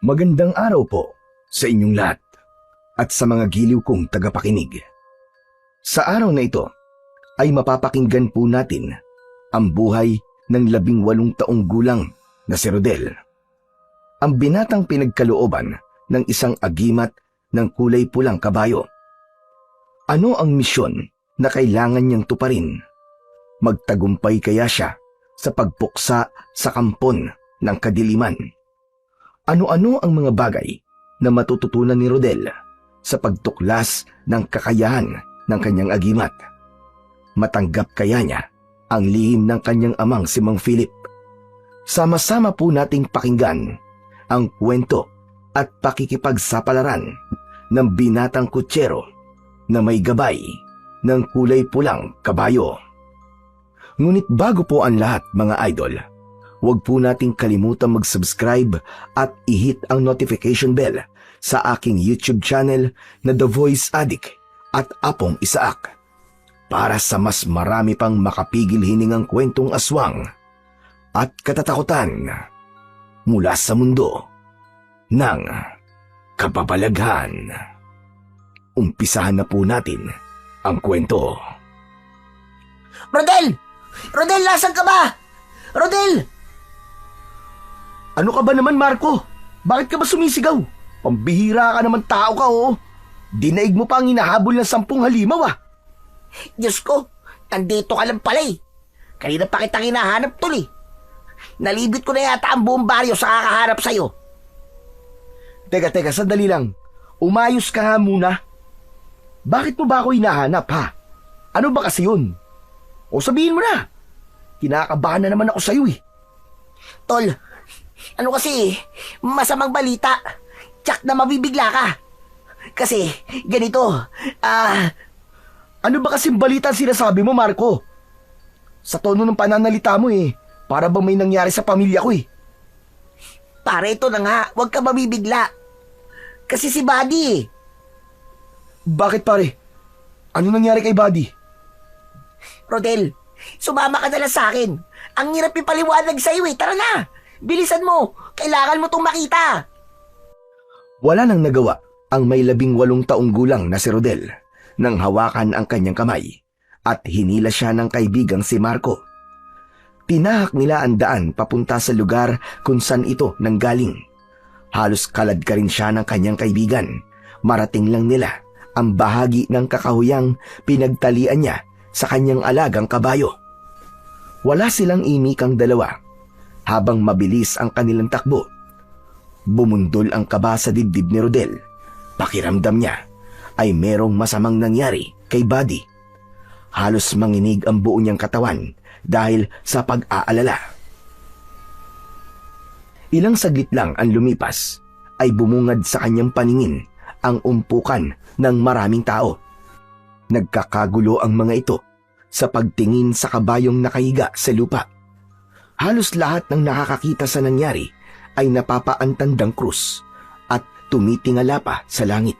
Magandang araw po sa inyong lahat at sa mga giliw kong tagapakinig. Sa araw na ito ay mapapakinggan po natin ang buhay ng 18 taong gulang na si Rodel. Ang binatang pinagkalooban ng isang agimat ng kulay pulang kabayo. Ano ang misyon na kailangan niyang tuparin? Magtagumpay kaya siya sa pagpuksa sa kampon ng kadiliman? Ano-ano ang mga bagay na matututunan ni Rodel sa pagtuklas ng kakayahan ng kanyang agimat? Matanggap kaya niya ang lihim ng kanyang amang si Mang Philip? Sama-sama po nating pakinggan ang kwento at pakikipagsapalaran ng binatang kutsero na may gabay ng kulay pulang kabayo. Ngunit bago po ang lahat, mga idol, huwag po nating kalimutan mag-subscribe at i-hit ang notification bell sa aking YouTube channel na The Voice Addict at Apong Isaak para sa mas marami pang makapigil hiningang kwentong aswang at katatakutan mula sa mundo ng kababalaghan. Umpisahan na po natin ang kwento. Rodel! Rodel, nasaan ka ba? Rodel! Ano ka ba naman, Marco? Bakit ka ba sumisigaw? Pambihira ka naman tao ka, oh. Dinaig mo pa ang hinahabol ng 10 halimaw, ah. Diyos ko, nandito ka lang pala eh. Kanina pa kitang hinahanap tol eh. Nalibit ko na yata ang buong baryo sa kakaharap sa'yo. Teka, sandali lang. Umayos ka nga muna. Bakit mo ba ako hinahanap, ha? Ano ba kasi yun? O sabihin mo na. Kinakabahan na naman ako sa'yo, eh. Tol, ano kasi, masamang balita. Tsak na mabibigla ka. Kasi, ganito, Ano ba kasing balita ang sinasabi mo, Marco? Sa tono ng pananalita mo, eh, para bang may nangyari sa pamilya ko, eh. pare, ito na nga, huwag ka mabibigla. Kasi si Buddy eh. Bakit, pare? Ano nangyari kay Buddy? Rodel, sumama ka na lang sa akin. Ang hirap ipaliwanag sa'yo eh. Tara na, bilisan mo. Kailangan mo tong makita. Wala nang nagawa ang may 18 taong gulang na si Rodel nang hawakan ang kanyang kamay at hinila siya ng kaibigang si Marco. Tinahak nila ang daan papunta sa lugar kung saan ito nanggaling. Halos kalad ka rin siya ng kanyang kaibigan. Marating lang nila ang bahagi ng kakahuyang pinagtalian niya sa kanyang alagang kabayo. Wala silang imikang dalawa habang mabilis ang kanilang takbo. Bumundol ang kaba sa dibdib ni Rodel. Pakiramdam niya ay merong masamang nangyari kay Buddy. Halos manginig ang buo niyang katawan dahil sa pag-aalala. Ilang saglit lang ang lumipas ay bumungad sa kanyang paningin ang umpukan ng maraming tao. Nagkakagulo ang mga ito sa pagtingin sa kabayong nakahiga sa lupa. Halos lahat ng nakakakita sa nangyari ay napapaantandang krus at tumitingala pa sa langit.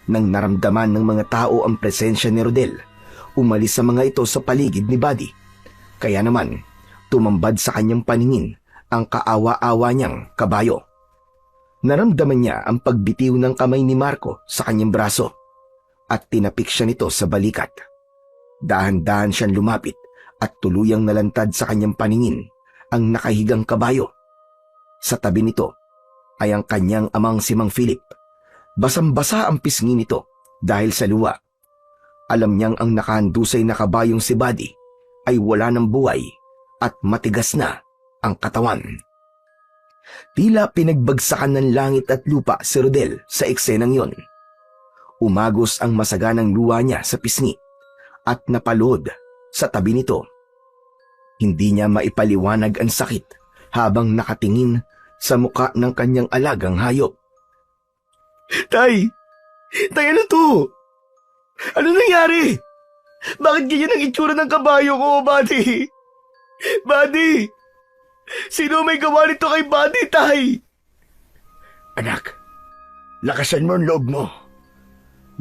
Nang naramdaman ng mga tao ang presensya ni Rodel, umalis sa mga ito sa paligid ni Buddy. Kaya naman, tumambad sa kanyang paningin ang kaawa-awa niyang kabayo. Naramdaman niya ang pagbitiw ng kamay ni Marco sa kanyang braso at tinapik siya nito sa balikat. Dahan-dahan siyang lumapit at tuluyang nalantad sa kanyang paningin ang nakahigang kabayo. Sa tabi nito ay ang kanyang amang si Mang Philip. Basang-basa ang pisngi nito dahil sa luwa. Alam niyang ang nakahandusay na kabayong si Buddy ay wala ng buhay at matigas na ang katawan. Tila pinagbagsakan ng langit at lupa si Rodel sa eksenang yon. Umagos ang masaganang luwa niya sa pisngi at napalod sa tabi nito. Hindi niya maipaliwanag ang sakit habang nakatingin sa muka ng kanyang alagang hayop. Tay! Tay, ano to? Ano nangyari? Bakit ganyan ang itsura ng kabayo ko, Buddy? Buddy! Sino may gawa nito kay Buddy, Tay? Anak, lakasan mo ang loob mo.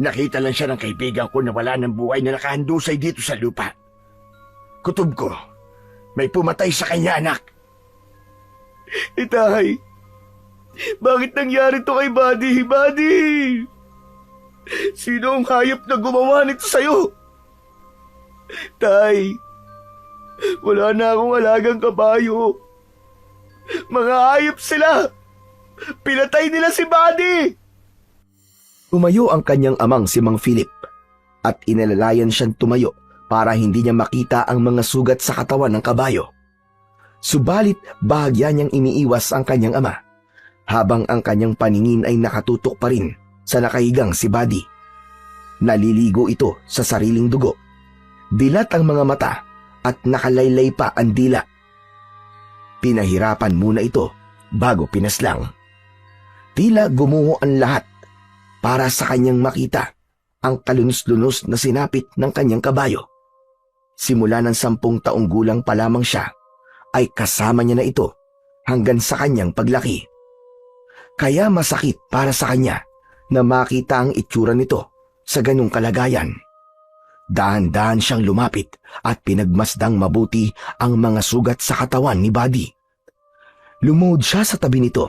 Nakita lang siya ng kaibigan ko na wala ng buhay na nakahandusay dito sa lupa. Kutob ko, may pumatay sa kanya, anak. Itay, Bakit nangyari to kay Buddy? Buddy! Sino ang hayop na gumawa nito sa'yo? Tay, wala na akong alagang kabayo. Mga hayop sila! Pinatay nila si Buddy! Tumayo ang kanyang amang si Mang Philip at inalalayan siyang tumayo para hindi niya makita ang mga sugat sa katawan ng kabayo. Subalit bahagya niyang iniiwas ang kanyang ama habang ang kanyang paningin ay nakatutok pa rin sa nakahigang si Buddy. Naliligo ito sa sariling dugo. Dilat ang mga mata at nakalaylay pa ang dila. Pinahirapan muna ito bago pinaslang. Tila gumuho ang lahat para sa kanyang makita ang kalunos-lunos na sinapit ng kanyang kabayo. Simula ng 10 taong gulang pa lamang siya, ay kasama niya na ito hanggang sa kanyang paglaki. Kaya masakit para sa kanya na makita ang itsura nito sa ganung kalagayan. Dahan-dahan siyang lumapit at pinagmasdang mabuti ang mga sugat sa katawan ni Buddy. Lumuhod siya sa tabi nito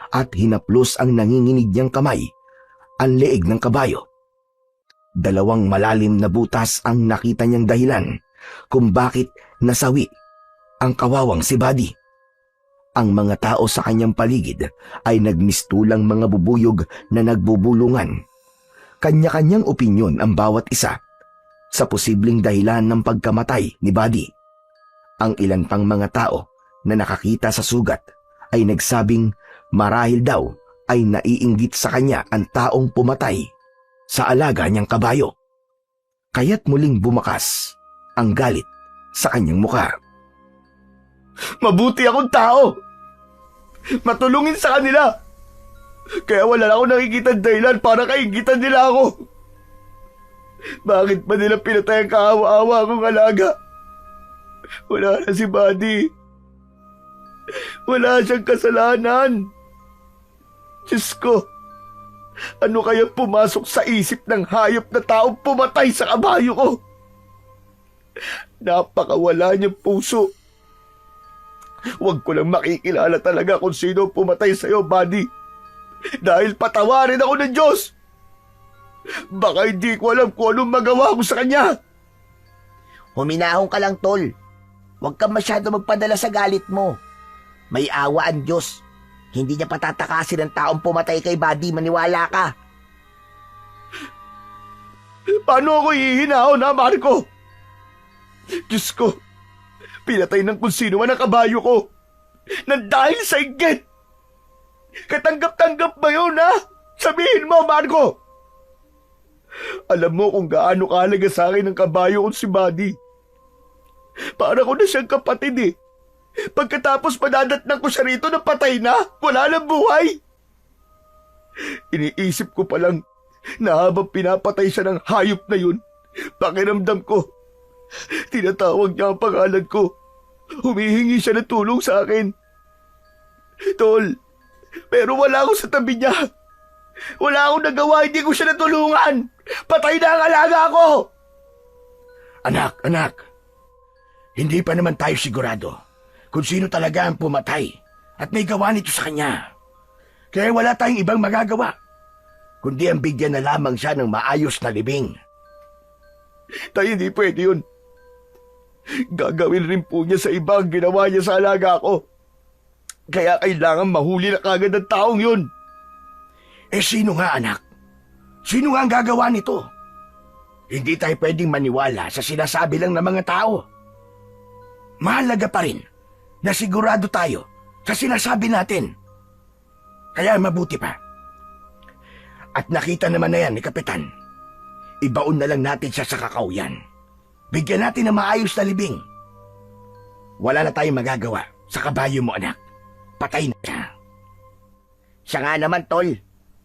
at hinaplos ang nanginginig niyang kamay, ang leeg ng kabayo. 2 malalim na butas ang nakita niyang dahilan kung bakit nasawi ang kawawang si Buddy. Ang mga tao sa kanyang paligid ay nagmistulang mga bubuyog na nagbubulungan. Kanya-kanyang opinyon ang bawat isa sa posibleng dahilan ng pagkamatay ni Buddy. Ang ilan pang mga tao na nakakita sa sugat ay nagsabing marahil daw ay naiinggit sa kanya ang taong pumatay sa alaga niyang kabayo. Kaya't muling bumakas ang galit sa kanyang mukha. Mabuti akong tao! Matulungin sa kanila! Kaya wala na akong nakikita dahilan para kainggitan nila ako. Bakit ba nila pinatay ang kaawa-awa akong alaga? Wala na si Buddy. Wala siyang kasalanan. Diyos ko, ano kaya pumasok sa isip ng hayop na taong pumatay sa kabayo ko? Napakawala niyang puso. Huwag ko lang makikilala talaga kung sino pumatay sa'yo, Buddy. Dahil patawarin ako ng Diyos. Baka hindi ko alam kung anong magawa ko sa kanya. Huminahon ka lang, Tol. Huwag kang masyado magpadala sa galit mo. May awa ang Diyos. Hindi niya patatakasin ang taong pumatay kay Buddy, maniwala ka. Paano ako hihinahon, ha, Marco? Diyos ko, pinatay ng kung sino man ang kabayo ko nang dahil sa inggit. Katanggap-tanggap ba yun, ha? Sabihin mo, Marco. Alam mo kung gaano kahalaga sa akin ang kabayo kong si Buddy. Para ko na siyang kapatid eh. Pagkatapos madadatnan ko siya rito na patay na, wala nang buhay. Iniisip ko pa lang na habang pinapatay siya ng hayop na yun, pakiramdam ko, tinatawag niya ang pangalan ko. Humihingi siya ng tulong sa akin. Tol, pero wala ako sa tabi niya. Wala akong nagawa, hindi ko siya natulungan. Patay na ang alaga ko. Anak, hindi pa naman tayo sigurado kung sino talaga ang pumatay at may gawa nito sa kanya. Kaya wala tayong ibang magagawa kundi ang bigyan na lamang siya ng maayos na libing. Tayo hindi pwede yun. Gagawin rin po niya sa iba ang ginawa niya sa alaga ko. Kaya kailangan mahuli na kagad ang taong yun. Eh sino nga, anak? Sino nga ang gagawa nito? Hindi tayo pwedeng maniwala sa sinasabi lang ng mga tao. Mahalaga pa rin na sigurado tayo sa sinasabi natin. Kaya mabuti pa. At nakita naman na yan ni Kapitan. Ibaon na lang natin siya sa kakauyan. Bigyan natin ng maayos na libing. Wala na tayong magagawa sa kabayo mo, anak. Patay na siya. Siya nga naman, Tol.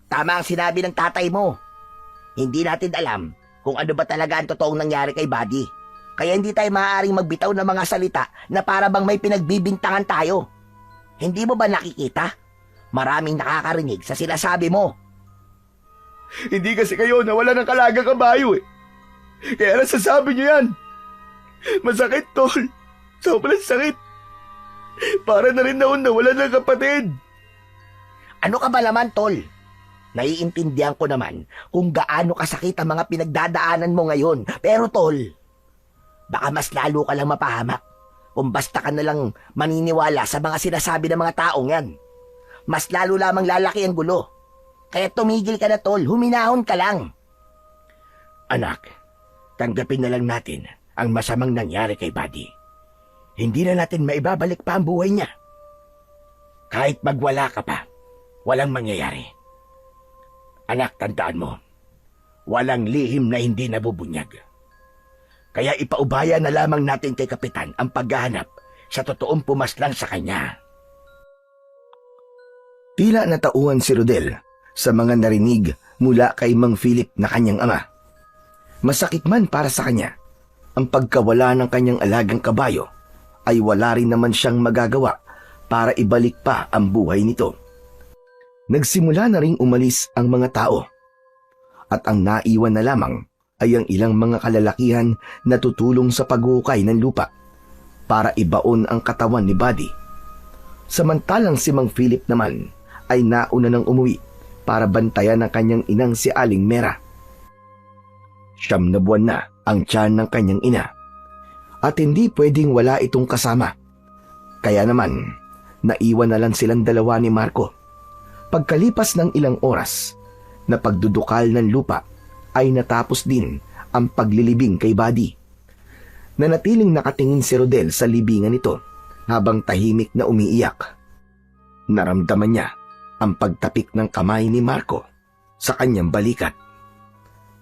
Tama ang sinabi ng tatay mo. Hindi natin alam kung ano ba talaga ang totoong nangyari kay Buddy. Kaya hindi tayo maaaring magbitaw ng mga salita na para bang may pinagbibintangan tayo. Hindi mo ba nakikita? Maraming nakakarinig sa sinasabi mo. Hindi kasi kayo nawala ng kalagang kabayo eh. Kaya nasasabi niyo yan. Masakit, Tol. Sobrang sakit. Para na rin naon nawala ng kapatid. Ano ka ba naman, tol? Naiintindihan ko naman kung gaano kasakit ang mga pinagdadaanan mo ngayon. Pero tol, baka mas lalo ka lang mapahamak kung basta ka nalang maniniwala sa mga sinasabi ng mga taong yan. Mas lalo lamang lalaki ang gulo. Kaya tumigil ka na, tol. Huminahon ka lang. Anak, tanggapin na lang natin ang masamang nangyari kay Buddy. Hindi na natin maibabalik pa ang buhay niya. Kahit magwala ka pa, walang mangyayari. Anak, tandaan mo, walang lihim na hindi nabubunyag. Kaya ipaubaya na lamang natin kay Kapitan ang paghahanap sa totoong pumaslang sa kanya. Tila natauhan si Rodel sa mga narinig mula kay Mang Philip na kanyang ama. Masakit man para sa kanya, ang pagkawala ng kanyang alagang kabayo ay wala rin naman siyang magagawa para ibalik pa ang buhay nito. Nagsimula na ring umalis ang mga tao at ang naiwan na lamang ay ang ilang mga kalalakihan na tutulong sa paghuhukay ng lupa para ibaon ang katawan ni Buddy. Samantalang si Mang Philip naman ay nauna nang umuwi para bantayan ang kanyang inang si Aling Mera. 9 na buwan na ang tiyan ng kanyang ina at hindi pwedeng wala itong kasama. Kaya naman, naiwan na lang silang dalawa ni Marco. Pagkalipas ng ilang oras na pagdudukal ng lupa ay natapos din ang paglilibing kay Buddy. Nanatiling nakatingin si Rodel sa libingan nito habang tahimik na umiiyak. Naramdaman niya ang pagtapik ng kamay ni Marco sa kanyang balikat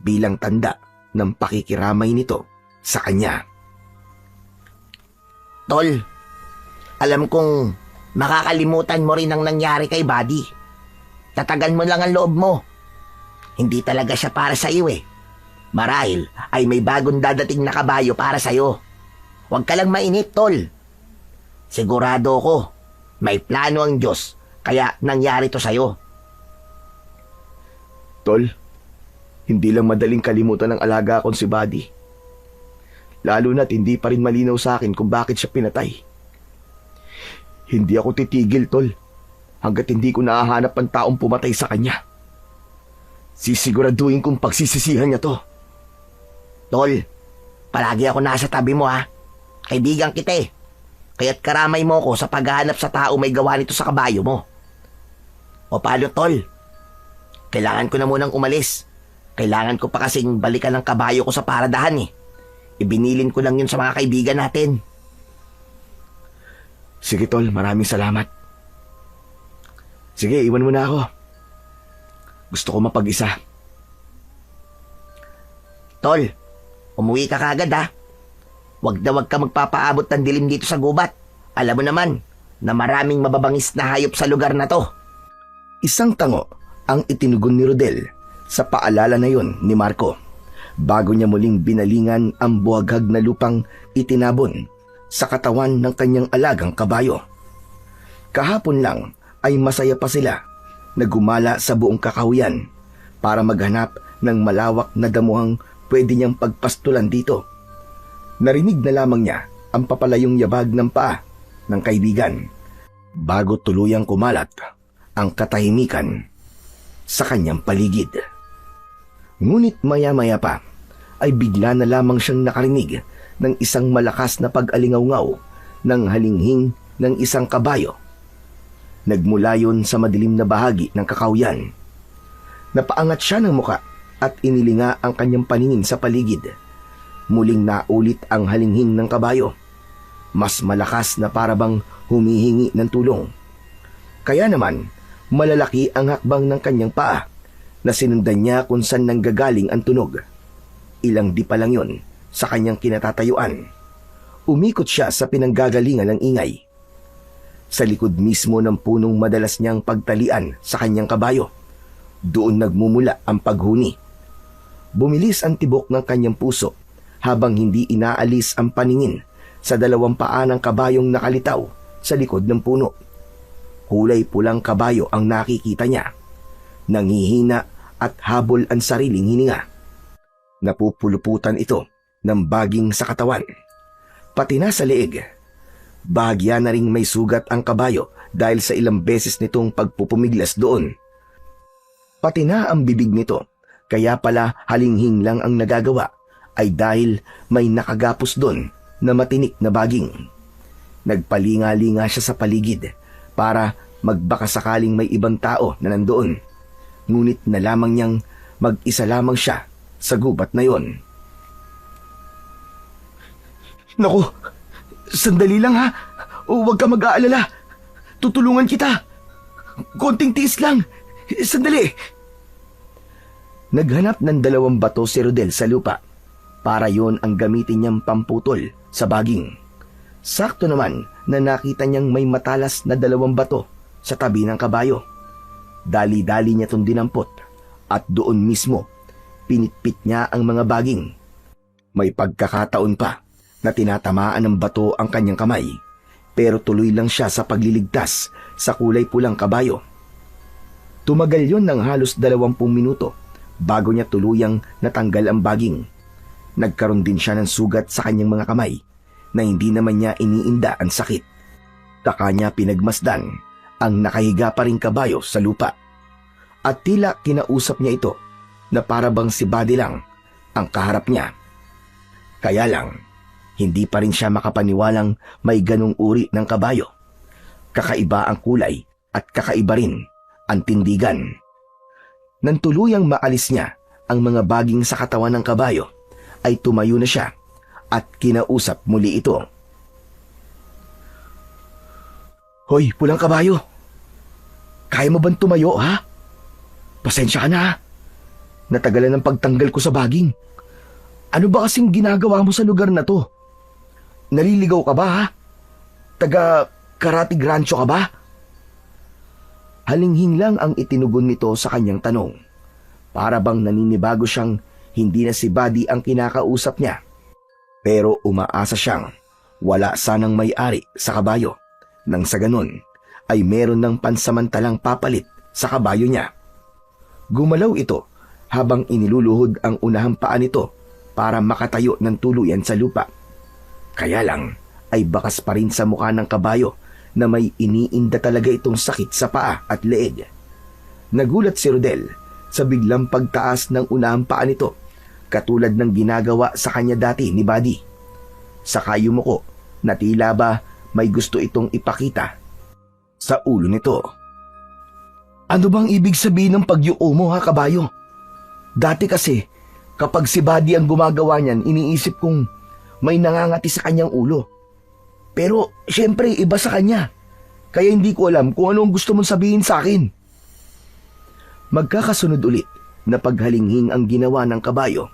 bilang tanda ng pakikiramay nito sa kanya. Tol, alam kong makakalimutan mo rin ang nangyari kay Buddy. Tatagan mo lang ang loob mo. Hindi talaga siya para sa iyo eh. Marahil ay may bagong dadating na kabayo para sa iyo. Huwag ka lang mainip, tol. Sigurado ko, may plano ang Diyos, kaya nangyari to sa iyo. Tol, hindi lang madaling kalimutan ng alaga kong si Buddy. Lalo na't hindi pa rin malinaw sa akin kung bakit siya pinatay. Hindi ako titigil, tol, hanggat hindi ko nahahanap ang taong pumatay sa kanya. Sisiguraduhin kong pagsisisihan niya to. Tol, palagi ako nasa tabi mo ha. Kaibigan kita eh. Kaya't karamay mo ko sa paghahanap sa tao may gawa nito sa kabayo mo. O paano, tol? Kailangan ko na munang umalis. Kailangan ko pa kasing balikan ang kabayo ko sa paradahan eh. Ibinilin ko lang yun sa mga kaibigan natin. Sige, tol, maraming salamat. Sige, iwan mo na ako. Gusto ko mapag-isa. Tol, umuwi ka kagad ha. Wag na wag ka magpapaabot ng dilim dito sa gubat. Alam mo naman na maraming mababangis na hayop sa lugar na to. Isang tango ang itinugon ni Rodel sa paalala na yon ni Marco bago niya muling binalingan ang buhaghag na lupang itinabon sa katawan ng kanyang alagang kabayo. Kahapon lang ay masaya pa sila na gumala sa buong kakahuyan para maghanap ng malawak na damuhang pwede niyang pagpastulan dito. Narinig na lamang niya ang papalayong yabag ng paa ng kaibigan bago tuluyang kumalat ang katahimikan sa kanyang paligid. Ngunit maya-maya pa ay bigla na lamang siyang nakarinig ng isang malakas na pag-alingaw-ngaw ng halinghing ng isang kabayo. Nagmula yun sa madilim na bahagi ng kakahuyan. Napaangat siya ng muka at inilinga ang kanyang paningin sa paligid. Muling naulit ang halinghing ng kabayo. Mas malakas na parabang humihingi ng tulong. Kaya naman, malalaki ang hakbang ng kanyang paa na sinundan niya kung saan nanggagaling ang tunog. Ilang di pa lang yun sa kanyang kinatatayuan. Umikot siya sa pinanggagalingan ng ingay. Sa likod mismo ng punong madalas niyang pagtalian sa kanyang kabayo, doon nagmumula ang paghuni. Bumilis ang tibok ng kanyang puso habang hindi inaalis ang paningin sa 2 paa ng kabayong nakalitaw sa likod ng puno. Kulay pulang kabayo ang nakikita niya. Nangihina at habol ang sariling hininga. Napupuluputan ito ng baging sa katawan. Pati na sa leeg. Bahagya na ring may sugat ang kabayo dahil sa ilang beses nitong pagpupumiglas doon. Pati na ang bibig nito, kaya pala halinghing lang ang nagagawa ay dahil may nakagapos doon na matinik na baging. Nagpalinga-linga siya sa paligid para magbaka sakaling may ibang tao na nandoon. Ngunit na lamang niyang mag-isa lamang siya sa gubat na yon. Naku, sandali lang ha. Huwag ka mag-aalala. Tutulungan kita. Konting tiis lang. Sandali. Naghanap ng 2 bato si Rodel sa lupa para yon ang gamitin niyang pamputol sa baging. Sakto naman na nakita niyang may matalas na 2 bato sa tabi ng kabayo. Dali-dali niya itong dinampot at doon mismo pinitpit niya ang mga baging. May pagkakataon pa na tinatamaan ng bato ang kanyang kamay, pero tuloy lang siya sa pagliligtas sa kulay pulang kabayo. Tumagal yon ng halos 20 minuto bago niya tuluyang natanggal ang baging. Nagkaroon din siya ng sugat sa kanyang mga kamay na hindi naman niya iniinda ang sakit. Taka niya pinagmasdan ang nakahiga pa ring kabayo sa lupa. At tila kinausap niya ito na para bang si Buddy lang ang kaharap niya. Kaya lang, hindi pa rin siya makapaniwalang may ganong uri ng kabayo. Kakaiba ang kulay at kakaiba rin ang tindigan. Nang tuluyang maalis niya ang mga baging sa katawan ng kabayo, ay tumayo na siya at kinausap muli ito. Hoy, pulang kabayo! Kaya mo bang tumayo, ha? Pasensya ka na, ha? Natagalan ng pagtanggal ko sa baging. Ano ba kasing ginagawa mo sa lugar na to? Naliligaw ka ba, ha? Taga Karatig Rancho ka ba? Halinghing lang ang itinugon nito sa kanyang tanong. Para bang naninibago siyang hindi na si Buddy ang kinakausap niya. Pero umaasa siyang wala sanang may-ari sa kabayo. Nang sa ganun ay meron ng pansamantalang papalit sa kabayo niya. Gumalaw ito habang iniluluhod ang unahang paa nito para makatayo ng tuluyan sa lupa. Kaya lang ay bakas pa rin sa mukha ng kabayo na may iniinda talaga itong sakit sa paa at leeg. Nagulat si Rodel sa biglang pagtaas ng unahang paa nito, katulad ng ginagawa sa kanya dati ni Buddy. Saka yumuko na tila ba may gusto itong ipakita sa ulo nito. Ano bang ibig sabihin ng pagyuko mo, ha, kabayo? Dati kasi, kapag si Buddy ang gumagawa niyan, iniisip kong may nangangati sa kanyang ulo. Pero, syempre, iba sa kanya. Kaya hindi ko alam kung ano ang gusto mong sabihin sa akin. Magkakasunod ulit na paghalinghing ang ginawa ng kabayo,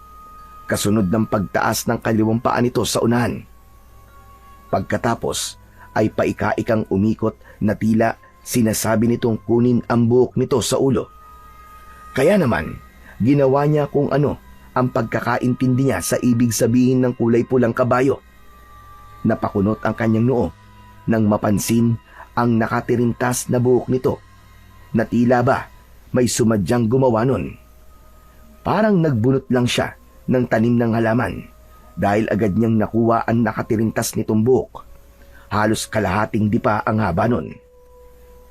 kasunod ng pagtaas ng kaliwang paa nito sa unahan. Pagkatapos ay paika-ikang umikot na tila sinasabi nitong kunin ang buhok nito sa ulo. Kaya naman, ginawa niya kung ano ang pagkakaintindi niya sa ibig sabihin ng kulay pulang kabayo. Napakunot ang kanyang noo nang mapansin ang nakatirintas na buhok nito na tila ba may sumadyang gumawa nun. Parang nagbunot lang siya ng tanim ng halaman dahil agad niyang nakuha ang nakatirintas nitong buhok. Halos kalahating dipa ang haba nun.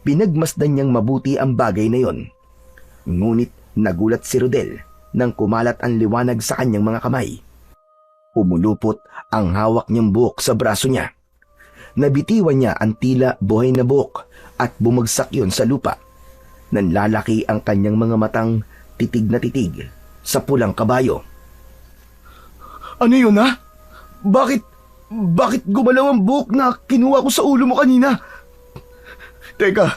Pinagmasdan niyang mabuti ang bagay na yon. Ngunit nagulat si Rodel nang kumalat ang liwanag sa kanyang mga kamay. Umulupot ang hawak niyang buhok sa braso niya. Nabitiwan niya ang tila buhay na buhok at bumagsak yon sa lupa. Nanlalaki ang kanyang mga matang titig na titig sa pulang kabayo. Ano yun, ha? Bakit gumalaw ang buhok na kinuha ko sa ulo mo kanina? Teka,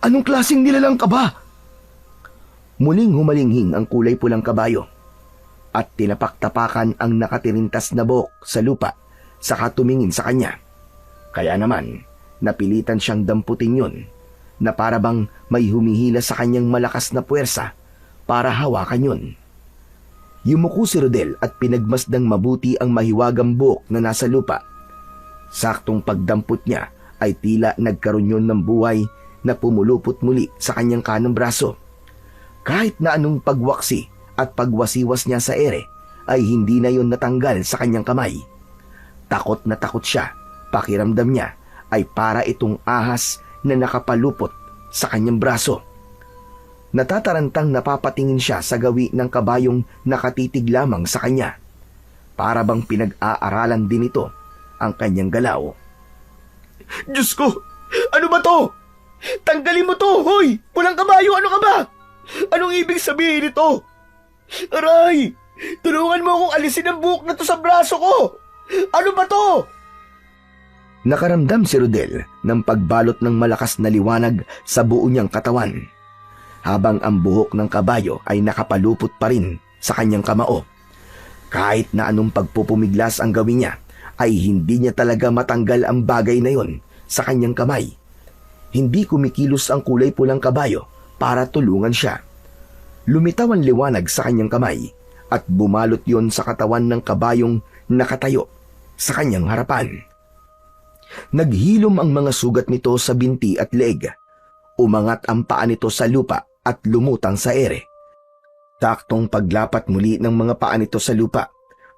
anong klaseng nilalang ka ba? Muling humalinghing ang kulay pulang kabayo at tinapak-tapakan ang nakatirintas na buhok sa lupa saka tumingin sa kanya. Kaya naman, napilitan siyang damputin yun na para bang may humihila sa kanyang malakas na puwersa para hawakan yun. Yumuko si Rodel at pinagmasdang mabuti ang mahiwagang buhok na nasa lupa. Saktong pagdampot niya ay tila nagkaroon yun ng buhay na pumulupot muli sa kanyang kanang braso. Kahit na anong pagwaksi at pagwasiwas niya sa ere ay hindi na yun natanggal sa kanyang kamay. Takot na takot siya pakiramdam niya ay para itong ahas na nakapalupot sa kanyang braso. Natatarantang napapatingin siya sa gawi ng kabayong nakatitig lamang sa kanya. Para bang pinag-aaralan din ito ang kanyang galaw. Diyos ko! Ano ba to? Tanggalin mo to, hoy! Pulang kabayo, ano ka ba? Anong ibig sabihin nito? Aray! Tulungan mo akong alisin ang buhok na to sa braso ko! Ano ba to? Nakaramdam si Rodel ng pagbalot ng malakas na liwanag sa buo niyang katawan, habang ang buhok ng kabayo ay nakapalupot pa rin sa kanyang kamao. Kahit na anong pagpupumiglas ang gawin niya, ay hindi niya talaga matanggal ang bagay na yon sa kanyang kamay. Hindi kumikilos ang kulay pulang kabayo para tulungan siya. Lumitaw ang liwanag sa kanyang kamay at bumalot yon sa katawan ng kabayong nakatayo sa kanyang harapan. Naghilom ang mga sugat nito sa binti at leeg. Umangat ang paa nito sa lupa at lumutang sa ere. Taktong paglapat muli ng mga paa nito sa lupa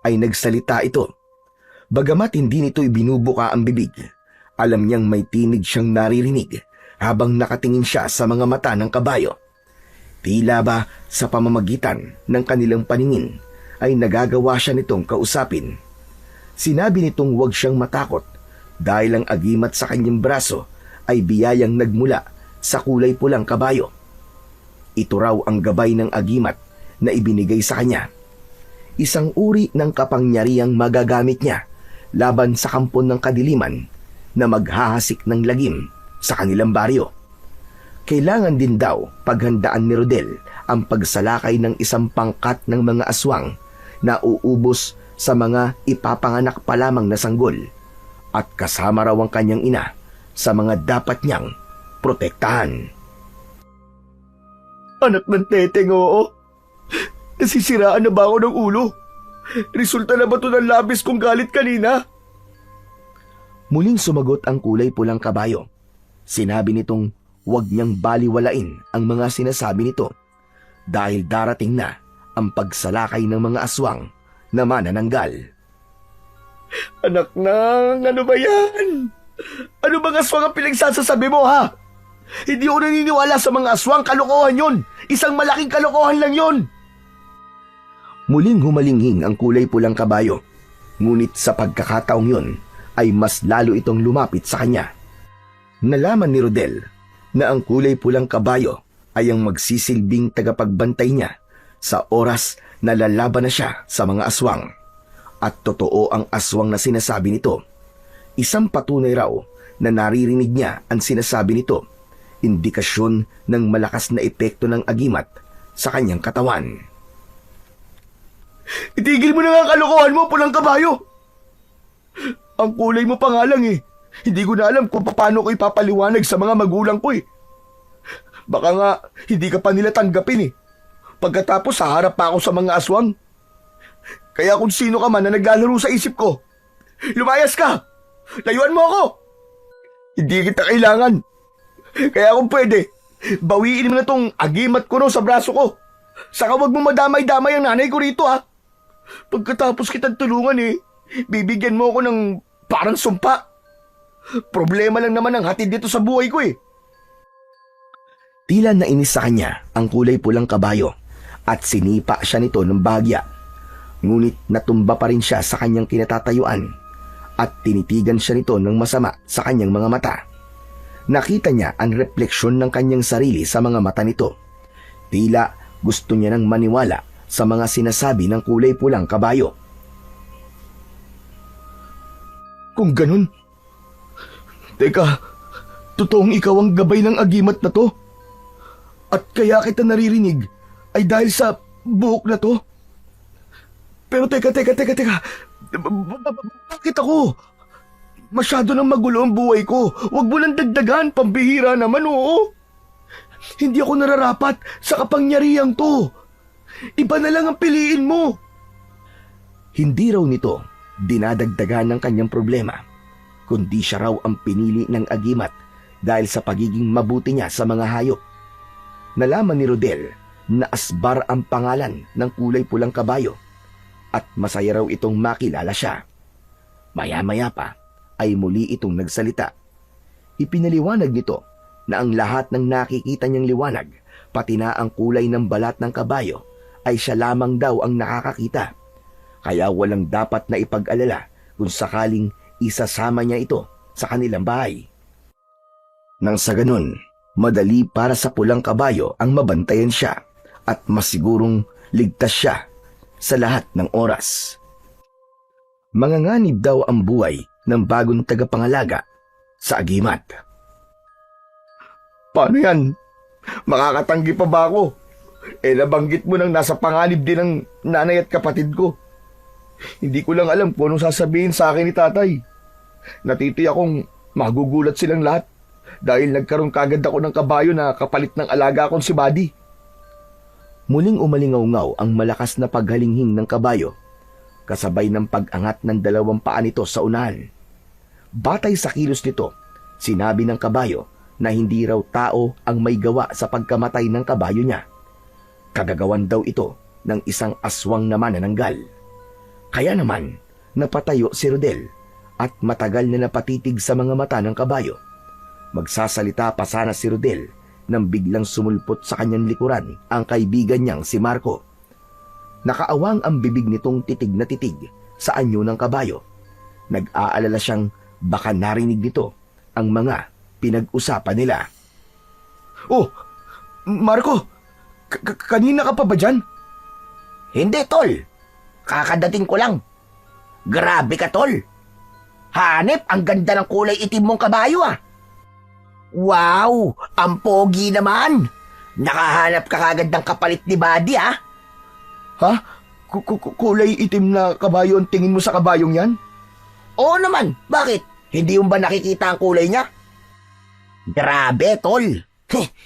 ay nagsalita ito. Bagamat hindi nito ibinubuka ang bibig, alam niyang may tinig siyang naririnig habang nakatingin siya sa mga mata ng kabayo. Tila ba sa pamamagitan ng kanilang paningin ay nagagawa siya nitong kausapin. Sinabi nitong huwag siyang matakot dahil ang agimat sa kanyang braso ay biyayang nagmula sa kulay pulang kabayo. Ito raw ang gabay ng agimat na ibinigay sa kanya. Isang uri ng kapangyarihang magagamit niya laban sa kampon ng kadiliman na maghahasik ng lagim sa kanilang baryo. Kailangan din daw paghandaan ni Rodel ang pagsalakay ng isang pangkat ng mga aswang na uubos sa mga ipapanganak pa lamang na sanggol, at kasama raw ang kanyang ina sa mga dapat niyang protektahan. Anak ng teteng, oo. Nasisiraan na ba ako ng ulo? Resulta na ba ito ng labis kong galit kanina? Muling sumagot ang kulay pulang kabayo. Sinabi nitong huwag niyang baliwalain ang mga sinasabi nito dahil darating na ang pagsalakay ng mga aswang na manananggal. Anak nang, ano ba yan? Ano bang aswang ang pinagsasasabi mo, ha? Hindi ako naniniwala sa mga aswang, kalokohan yon. Isang malaking kalokohan lang yon. Muling humalinghing ang kulay pulang kabayo, ngunit sa pagkakataong yon ay mas lalo itong lumapit sa kanya. Nalaman ni Rodel na ang kulay pulang kabayo ay ang magsisilbing tagapagbantay niya sa oras na lalaban na siya sa mga aswang. At totoo ang aswang na sinasabi nito. Isang patunay raw na naririnig niya ang sinasabi nito, indikasyon ng malakas na epekto ng agimat sa kanyang katawan. Itigil mo na nga ang kalokohan mo, pulang kabayo! Ang kulay mo pa nga lang eh. Hindi ko na alam kung paano ko ipapaliwanag sa mga magulang ko eh. Baka nga hindi ka pa nila tanggapin eh. Pagkatapos haharap pa ako sa mga aswang. Kaya kung sino ka man na naglalaro sa isip ko, lumayas ka! Layuan mo ako! Hindi kita kailangan. Kaya kung pwede, bawiin mo na tong agimat ko no sa braso ko. Saka wag mo madamay-damay ang nanay ko rito, ha. Pagkatapos kitang tulungan eh, bibigyan mo ako ng parang sumpa. Problema lang naman ang hatid dito sa buhay ko eh. Tila nainis sa kanya ang kulay pulang kabayo at sinipa siya nito ng bahagya. Ngunit natumba pa rin siya sa kanyang kinatatayuan at tinitigan siya nito ng masama sa kanyang mga mata. Nakita niya ang refleksyon ng kanyang sarili sa mga mata nito. Tila gusto niya nang maniwala sa mga sinasabi ng kulay pulang kabayo. Kung ganun, teka, totoong ikaw ang gabay ng agimat na to? At kaya kita naririnig ay dahil sa buhok na to? Pero teka, bakit ako? Masyado nang magulo ang buhay ko. Huwag mo lang dagdagan, pambihira naman, oo. Hindi ako nararapat sa kapangyarihang to. Iba na lang ang piliin mo. Hindi raw nito dinadagdagan ng kanyang problema, kundi siya raw ang pinili ng agimat dahil sa pagiging mabuti niya sa mga hayop. Nalaman ni Rodel na Asbar ang pangalan ng kulay pulang kabayo at masaya raw itong makilala siya. Maya-maya pa ay muli itong nagsalita. Ipinaliwanag nito na ang lahat ng nakikita niyang liwanag, pati na ang kulay ng balat ng kabayo, ay siya lamang daw ang nakakakita. Kaya walang dapat na ipag-alala kung sakaling isasama niya ito sa kanilang bahay. Nang sa ganun, madali para sa pulang kabayo ang mabantayan siya at masigurong ligtas siya sa lahat ng oras. Manganganib daw ang buhay ng bagong tagapangalaga sa agimat. Paano yan? Makakatanggi pa ba ako? Nabanggit mo nang nasa panganib din ng nanay at kapatid ko. Hindi ko lang alam kung anong sasabihin sa akin ni tatay. Natiti akong magugulat silang lahat dahil nagkaroon kagad ako ng kabayo na kapalit ng alaga kong si Buddy. Muling umalingaw-ngaw ang malakas na paghalinghing ng kabayo, kasabay ng pag-angat ng dalawang paa nito sa unahan. Batay sa kilos nito, sinabi ng kabayo na hindi raw tao ang may gawa sa pagkamatay ng kabayo niya. Kagagawan daw ito ng isang aswang na manananggal. Kaya naman, napatayo si Rodel at matagal na napatitig sa mga mata ng kabayo. Magsasalita pa sana si Rodel nang biglang sumulpot sa kanyang likuran ang kaibigan niyang si Marco. Nakaawang ang bibig nitong titig na titig sa anyo ng kabayo. Nag-aalala siyang baka narinig nito ang mga pinag-usapan nila. Oh, Marco! Kanina ka pa ba dyan? Hindi, tol. Kakadating ko lang. Grabe ka, tol. Hanep, ang ganda ng kulay itim mong kabayo, ah. Wow, ang pogi naman. Nakahanap ka kagad ng kapalit ni Buddy, ah. Ha? Kulay itim na kabayo ang tingin mo sa kabayong yan? Oo naman, bakit? Hindi mo ba nakikita ang kulay niya? Grabe, tol.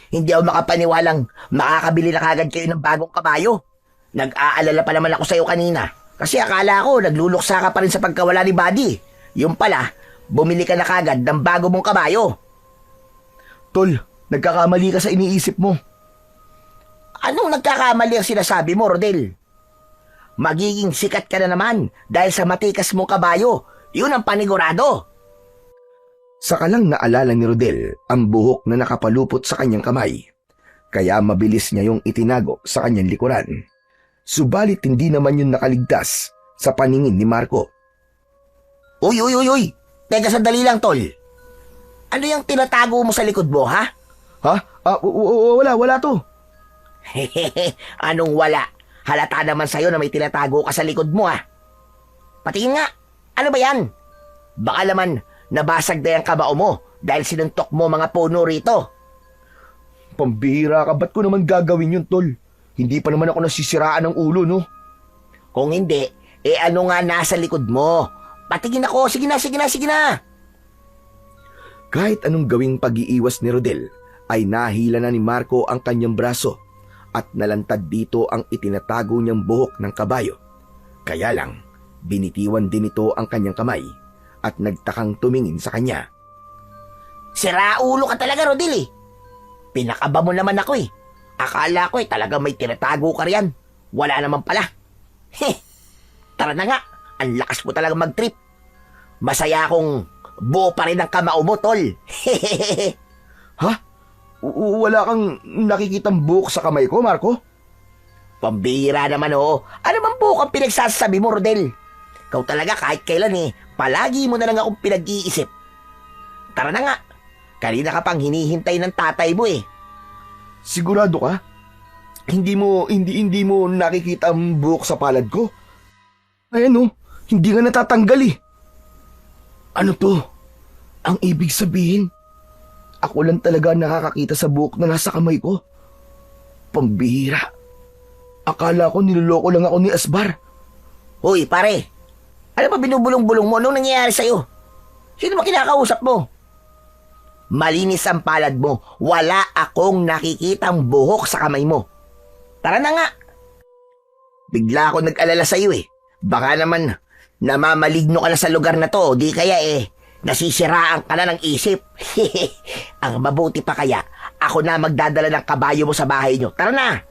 Hindi ako makapaniwalang makakabili na kagad kayo ng bagong kabayo. Nag-aalala pa naman ako sa'yo kanina. Kasi akala ko nagluluksa ka pa rin sa pagkawala ni Buddy. Yung pala, bumili ka na kagad ng bago mong kabayo. Tol, nagkakamali ka sa iniisip mo. Anong nagkakamali ang sinasabi mo, Rodel? Magiging sikat ka na naman dahil sa matikas mong kabayo. Yun ang panigurado. Saka lang naalala ni Rodel ang buhok na nakapalupot sa kanyang kamay. Kaya mabilis niya yung itinago sa kanyang likuran. Subalit hindi naman yun nakaligtas sa paningin ni Marco. Uy! Teka sandali lang, tol. Ano yung tinatago mo sa likod mo, ha? Ha? Wala to. Anong wala? Halata naman sa'yo na may tinatago ka sa likod mo, ha? Patingin nga. Ano ba yan? Baka naman nabasag na yung kabao mo dahil sinuntok mo mga puno rito. Pambihira ka, ba't ko naman gagawin yun, tol? Hindi pa naman ako nasisiraan ng ulo, no? Kung hindi, ano nga nasa likod mo? Patingin ako, sige na. Kahit anong gawing pag-iiwas ni Rodel, ay nahila na ni Marco ang kanyang braso at nalantad dito ang itinatago niyang buhok ng kabayo. Kaya lang, binitiwan din ito ang kanyang kamay at nagtakang tumingin sa kanya. Siraulo ka talaga, Rodel, eh. Pinakaba mo naman ako, eh. Akala ko, talaga may tinatago ka riyan. Wala naman pala. Tara na nga, ang lakas mo talaga mag-trip. Masaya akong buo pa rin ang kamao mo, tol. Ha? Wala kang nakikitang buhok sa kamay ko, Marco? Pambira naman, oo. Ano bang buhok ang pinagsasabi mo, Rodel? Ikaw talaga kahit kailan, palagi mo na lang akong pinag-iisip. Tara na nga. Kanina ka pang hinihintay ng tatay mo, eh. Sigurado ka? Hindi mo nakikita ang buhok sa palad ko? Ayan, hindi nga natatanggal, eh. Ano to? Ang ibig sabihin, ako lang talaga nakakakita sa buhok na nasa kamay ko. Pambihira. Akala ko niloloko lang ako ni Asbar. Hoy, pare. Ano ba binubulong-bulong mo? Anong nangyayari sa'yo? Sino ba kinakausap mo? Malinis ang palad mo. Wala akong nakikitang buhok sa kamay mo. Tara na nga. Bigla ako nag-alala sa'yo, eh. Baka naman namamaligno ka na sa lugar na to. Di kaya nasisiraan ka na ng isip. Ang mabuti pa kaya, ako na magdadala ng kabayo mo sa bahay nyo. Tara na.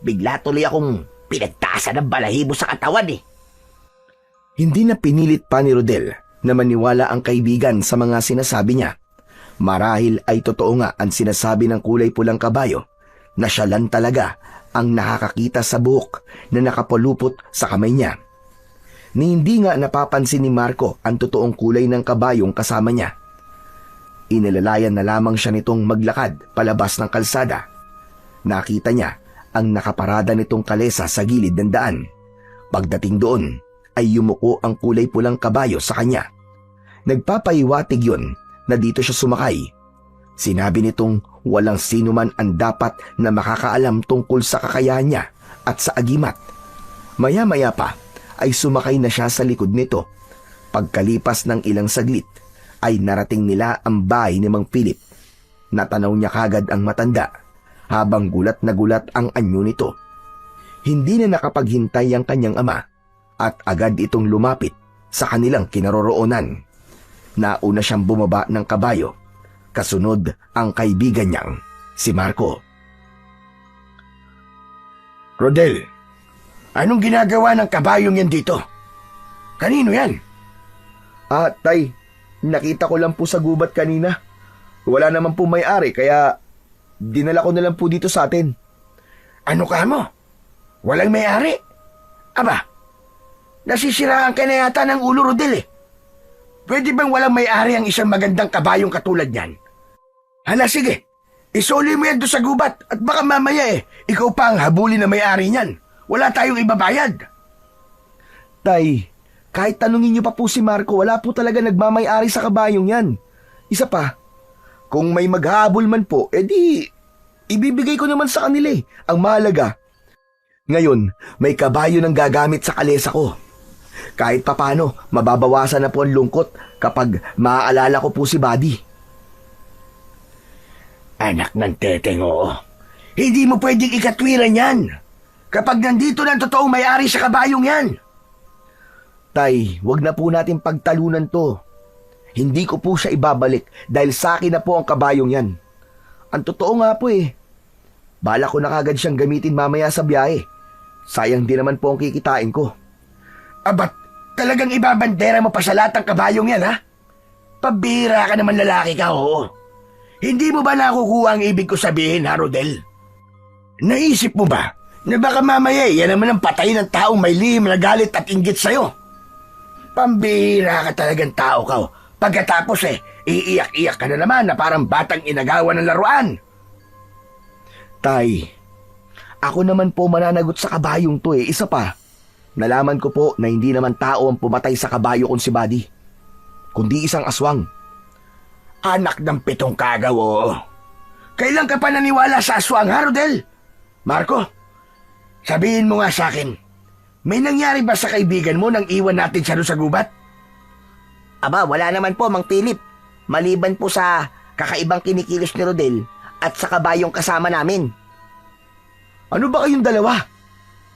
Bigla tuloy akong pinagtasa ng balahibo sa katawan, eh. Hindi na pinilit pa ni Rodel na maniwala ang kaibigan sa mga sinasabi niya. Marahil ay totoo nga ang sinasabi ng kulay pulang kabayo na siya lang talaga ang nakakakita sa buhok na nakapulupot sa kamay niya. Ni hindi nga napapansin ni Marco ang totoong kulay ng kabayong kasama niya. Inilalayan na lamang siya nitong maglakad palabas ng kalsada. Nakita niya ang nakaparada nitong kalesa sa gilid ng daan. Pagdating doon ay yumuko ang kulay pulang kabayo sa kanya. Nagpapahiwatig yun na dito siya sumakay. Sinabi nitong walang sino man ang dapat na makakaalam tungkol sa kakayahan niya at sa agimat. Maya-maya pa ay sumakay na siya sa likod nito. Pagkalipas ng ilang saglit ay narating nila ang bahay ni Mang Philip. Natanaw niya kagad ang matanda habang gulat na gulat ang anyo nito. Hindi na nakapaghintay ang kanyang ama at agad itong lumapit sa kanilang kinaroroonan. Nauna siyang bumaba ng kabayo. Kasunod ang kaibigan niyang si Marco. Rodel, anong ginagawa ng kabayong yan dito? Kanino yan? Tay, nakita ko lang po sa gubat kanina. Wala naman po may-ari kaya dinala ko na lang po dito sa atin. Ano ka mo? Walang may-ari? Aba, nasisiraan ka na yata ng ulo, Rodel eh. Pwede bang walang may-ari ang isang magandang kabayong katulad niyan? Hala sige, isoli mo yan doon sa gubat at baka mamaya ikaw pa ang habulin na may-ari niyan. Wala tayong ibabayad. Tay, kahit tanungin niyo pa po si Marco, wala po talaga nagmamay-ari sa kabayong yan. Isa pa, kung may maghahabol man po, edi ibibigay ko naman sa kanila eh. Ang mahalaga, ngayon may kabayo nang gagamit sa kalesa ko. Kahit papano, mababawasan na po ang lungkot kapag maaalala ko po si Buddy. Anak ng teteng, oo. Hindi mo pwedeng ikatwiran yan. Kapag nandito na ang totoong may-ari sa kabayong yan. Tay, wag na po natin pagtalunan to. Hindi ko po siya ibabalik dahil sa akin na po ang kabayong yan. Ang totoo nga po eh. Bala ko na kagad siyang gamitin mamaya sa biyahe. Sayang din naman po ang kikitain ko. Abat, talagang ibabandera mo pa sa lahat ng kabayong yan, ha? Pabira ka naman, lalaki ka, oo. Hindi mo ba nakukuha ang ibig ko sabihin, ha, Rodel? Naisip mo ba na baka mamaya yan naman ang patay ng taong may lihim na galit at inggit sa'yo? Pambira ka talagang tao ka. Pagkatapos iiyak-iyak ka na naman na parang batang inagawan ng laruan. Tay, ako naman po mananagot sa kabayong to eh. Isa pa, nalaman ko po na hindi naman tao ang pumatay sa kabayo kung si Buddy, kundi isang aswang. Anak ng pitong kagaw, oo. Kailan ka pa naniwala sa aswang, ha, Rodel? Marco, sabihin mo nga sa akin, may nangyari ba sa kaibigan mo nang iwan natin siya doon sa gubat? Aba, wala naman po, Mang Philip. Maliban po sa kakaibang kinikilos ni Rodel at sa kabayong kasama namin. Ano ba kayong dalawa?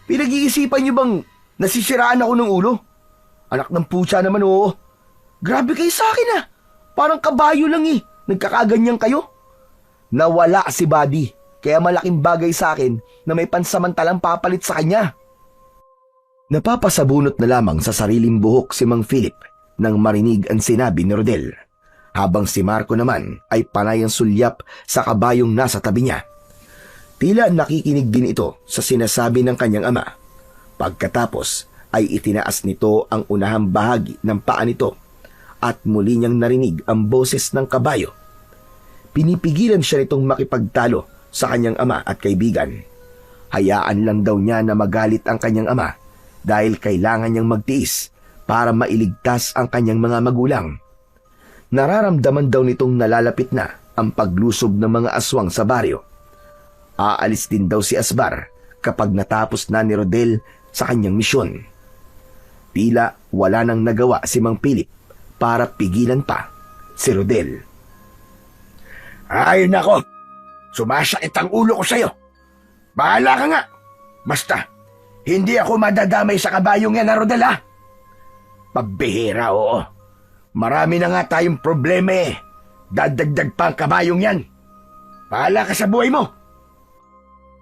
Pinag-iisipan niyo bang nasisiraan ako ng ulo? Anak ng putya naman, oo. Grabe kayo sa akin ah. Parang kabayo lang eh. Nagkakaganyan kayo. Nawala si Buddy, kaya malaking bagay sa akin na may pansamantalang papalit sa kanya. Napapasabunot na lamang sa sariling buhok si Mang Philip nang marinig ang sinabi ni Rodel, habang si Marco naman ay panay ang sulyap sa kabayong nasa tabi niya. Tila nakikinig din ito sa sinasabi ng kanyang ama. Pagkatapos ay itinaas nito ang unahang bahagi ng paa nito at muli niyang narinig ang boses ng kabayo. Pinipigilan siya nitong makipagtalo sa kanyang ama at kaibigan. Hayaan lang daw niya na magalit ang kanyang ama dahil kailangan niyang magtiis para mailigtas ang kanyang mga magulang. Nararamdaman daw nitong nalalapit na ang paglusob ng mga aswang sa baryo. Aalis din daw si Asbar kapag natapos na ni Rodel sa kanyang misyon. Tila wala nang nagawa si Mang Philip para pigilan pa si Rodel. Ay nako, sumasakit ang ulo ko sa'yo. Bahala ka nga. Basta, hindi ako madadamay sa kabayong yan, ha, Rodel, ha? Pabihira, oo. Marami na nga tayong problema eh. Dadagdag pa ang kabayong yan. Bahala ka sa buhay mo.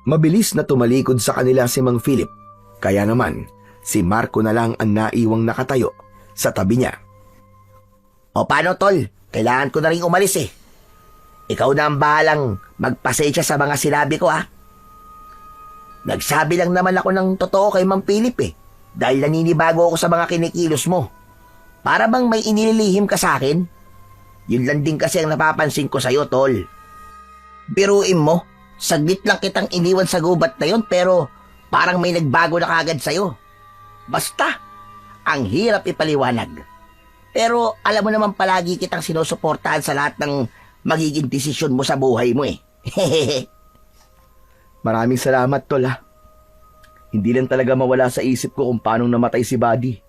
Mabilis na tumalikod sa kanila si Mang Philip, kaya naman si Marco na lang ang naiwang nakatayo sa tabi niya. O paano, tol? Kailangan ko na rin umalis eh. Ikaw na ang bahalang magpasensya sa mga sinabi ko, ha? Nagsabi lang naman ako ng totoo kay Mang Philip eh. Dahil naninibago ako sa mga kinikilos mo. Para bang may inililihim ka sa akin? Yun lang din kasi ang napapansin ko sa'yo, tol. Biruin mo, saglit lang kitang iniwan sa gubat na yon pero parang may nagbago na kagad sa'yo. Basta, ang hirap ipaliwanag. Pero alam mo naman palagi kitang sinusuportahan sa lahat ng magiging desisyon mo sa buhay mo eh. Maraming salamat, tol, ha. Hindi lang talaga mawala sa isip ko kung paano namatay si Buddy.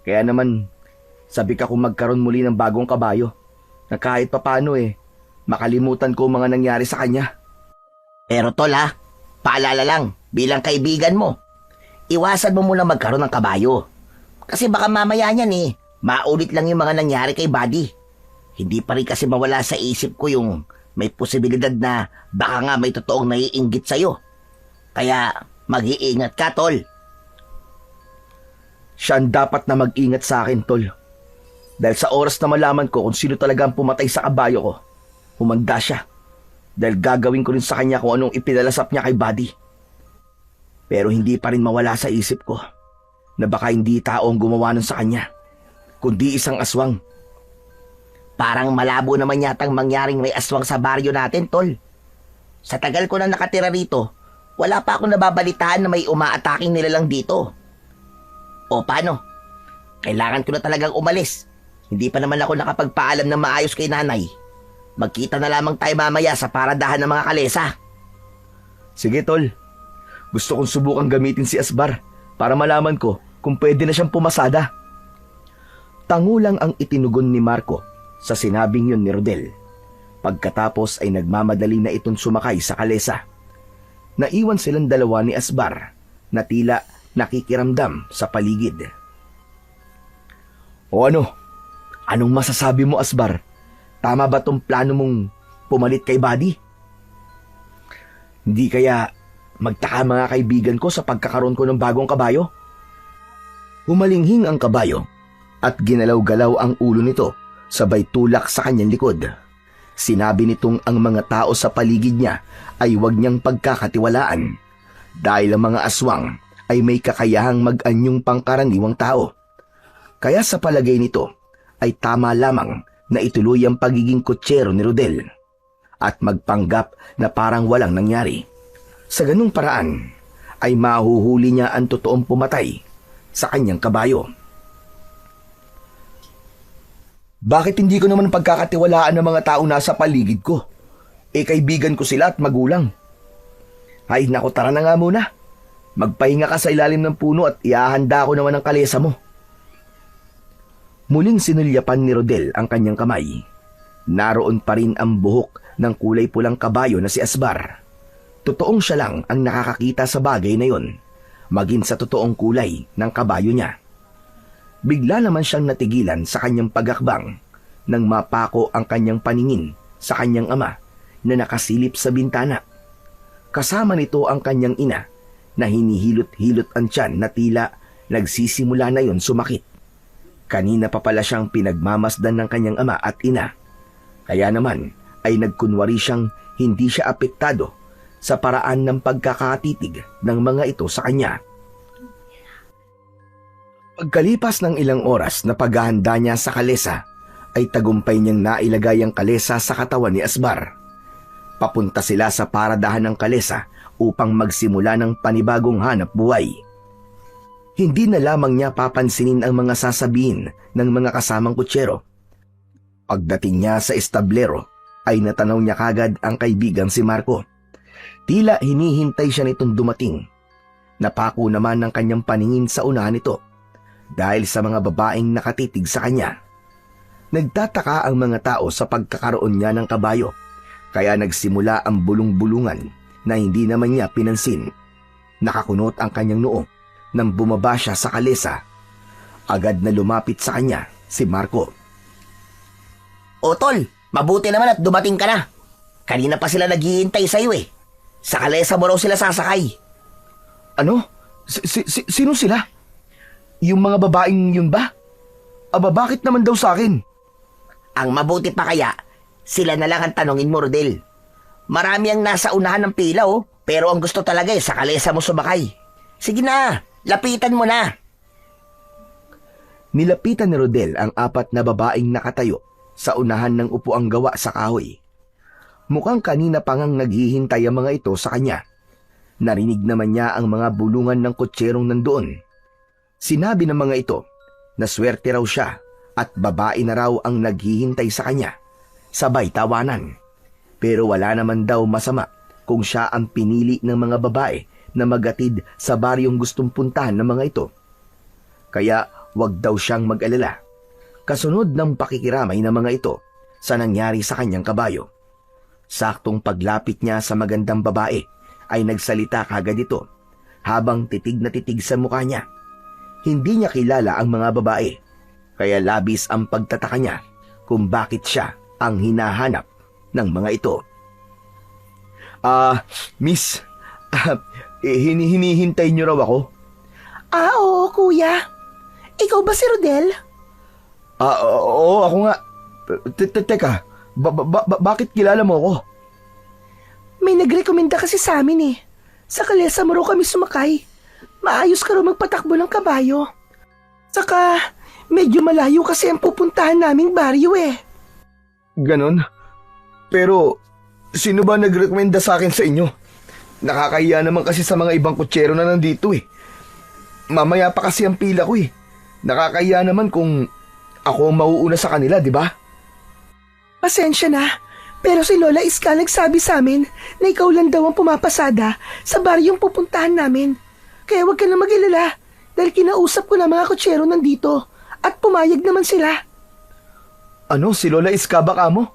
Kaya naman, sabi ka kung magkaroon muli ng bagong kabayo. Na kahit papano makalimutan ko ang mga nangyari sa kanya. Pero tol ha, paalala lang, bilang kaibigan mo, iwasan mo muna magkaroon ng kabayo. Kasi baka mamaya niyan maulit lang yung mga nangyari kay Buddy. Hindi pa rin kasi mawala sa isip ko yung may posibilidad na baka nga may totoong naiinggit sa'yo. Kaya mag-iingat ka, tol. Siya ang dapat na mag-ingat sa akin, tol. Dahil sa oras na malaman ko kung sino talaga ang pumatay sa kabayo ko, humanda siya. Dahil gagawin ko rin sa kanya kung anong ipinalasap niya kay Buddy. Pero hindi pa rin mawala sa isip ko na baka hindi tao ang gumawa nun sa kanya, kundi isang aswang. Parang malabo naman yatang mangyaring may aswang sa baryo natin, tol. Sa tagal ko na nakatira rito, wala pa akong nababalitaan na may umaataking nilalang dito. O paano? Kailangan ko na talagang umalis. Hindi pa naman ako nakapagpaalam ng maayos kay nanay. Magkita na lamang tayo mamaya sa paradahan ng mga kalesa. Sige, tol. Gusto kong subukang gamitin si Asbar para malaman ko kung pwede na siyang pumasada. Tangulang ang itinugon ni Marco sa sinabing yun ni Rodel. Pagkatapos ay nagmamadali na itong sumakay sa kalesa. Naiwan silang dalawa ni Asbar na tila nakikiramdam sa paligid. O ano? Anong masasabi mo, Asbar? Tama ba tong plano mong pumalit kay Buddy? Hindi kaya magtaka mga kaibigan ko sa pagkakaroon ko ng bagong kabayo? Humalinghing ang kabayo at ginalaw-galaw ang ulo nito sabay tulak sa kanyang likod. Sinabi nitong ang mga tao sa paligid niya ay huwag niyang pagkakatiwalaan dahil ang mga aswang ay may kakayahang mag-anyong pangkaraniwang tao. Kaya sa palagay nito ay tama lamang na ituloy ang pagiging kutsero ni Rodel at magpanggap na parang walang nangyari. Sa ganung paraan ay mahuhuli niya ang totoong pumatay sa kanyang kabayo. Bakit hindi ko naman pagkakatiwalaan ng mga taong nasa paligid ko? Kaibigan ko sila at magulang. Ay naku, tara na nga muna. Magpahinga ka sa ilalim ng puno at iahanda ko naman ang kalesa mo. Muling sinulyapan ni Rodel ang kanyang kamay. Naroon pa rin ang buhok ng kulay pulang kabayo na si Asbar. Totoong siya lang ang nakakakita sa bagay na yon, maging sa totoong kulay ng kabayo niya. Bigla naman siyang natigilan sa kanyang pagakbang nang mapako ang kanyang paningin sa kanyang ama na nakasilip sa bintana. Kasama nito ang kanyang ina na hinihilot-hilot ang tiyan na tila nagsisimula na yon sumakit. Kanina pa pala siyang pinagmamasdan ng kanyang ama at ina. Kaya naman ay nagkunwari siyang hindi siya apektado sa paraan ng pagkakatitig ng mga ito sa kanya. Pagkalipas ng ilang oras na paghahanda niya sa kalesa, ay tagumpay niyang nailagay ang kalesa sa katawan ni Asbar. Papunta sila sa paradahan ng kalesa upang magsimula ng panibagong hanap buhay. Hindi na lamang niya papansinin ang mga sasabihin ng mga kasamang kutsero. Pagdating niya sa establero, ay natanaw niya kagad ang kaibigang si Marco. Tila hinihintay siya nitong dumating. Napako naman ang kanyang paningin sa unahan nito dahil sa mga babaeng nakatitig sa kanya. Nagtataka ang mga tao sa pagkakaroon niya ng kabayo, kaya nagsimula ang bulong-bulungan na hindi naman niya pinansin. Nakakunot ang kanyang noo nang bumaba siya sa kalesa. Agad na lumapit sa kanya si Marco. O tol, mabuti naman at dumating ka na. Kanina pa sila naghihintay sa'yo eh. Sa kalesa mo raw sila sasakay. Ano? Sino sila? Yung mga babaeng yun ba? Aba, bakit naman daw sa akin? Ang mabuti pa kaya, sila na lang ang tanongin mo, Rodel. Marami ang nasa unahan ng pila, oh. Pero ang gusto talaga sa kalesa mo sumakay. Sige na, lapitan mo na. Nilapitan ni Rodel ang 4 na babaeng nakatayo sa unahan ng upuang gawa sa kahoy. Mukhang kanina pa ngang naghihintay ang mga ito sa kanya. Narinig naman niya ang mga bulungan ng kotserong nandoon. Sinabi ng mga ito na swerte raw siya at babae na raw ang naghihintay sa kanya. Sabay tawanan. Pero wala naman daw masama kung siya ang pinili ng mga babae na magatid sa baryong gustong puntahan ng mga ito. Kaya wag daw siyang mag-alala. Kasunod ng pakikiramay ng mga ito sa nangyari sa kanyang kabayo. Saktong paglapit niya sa magandang babae ay nagsalita kagad ito habang titig na titig sa mukha niya. Hindi niya kilala ang mga babae, kaya labis ang pagtataka niya kung bakit siya ang hinahanap ng mga ito. Miss, hinihintay niyo raw ako? Oo, kuya. Ikaw ba si Rodel? Oo, ako nga. Teka, bakit kilala mo ako? May nagrekomenda kasi sa amin eh. Sa kalesa mo raw kami sumakay. Maayos ka raw magpatakbo ng kabayo. Saka, medyo malayo kasi ang pupuntahan naming baryo eh. Ganon? Pero, sino ba nagrekomenda sa akin sa inyo? Nakakahiya naman kasi sa mga ibang kutsero na nandito eh. Mamaya pa kasi ang pila ko eh. Nakakahiya naman kung ako ang mauuna sa kanila, di ba? Pasensya na, pero si Lola Iska nagsabi sa amin na ikaw lang daw ang pumapasada sa baryong pupuntahan namin. Kaya huwag ka na mag-alala dahil kinausap ko na mga kutsero nandito at pumayag naman sila. Ano, si Lola Iska baka mo?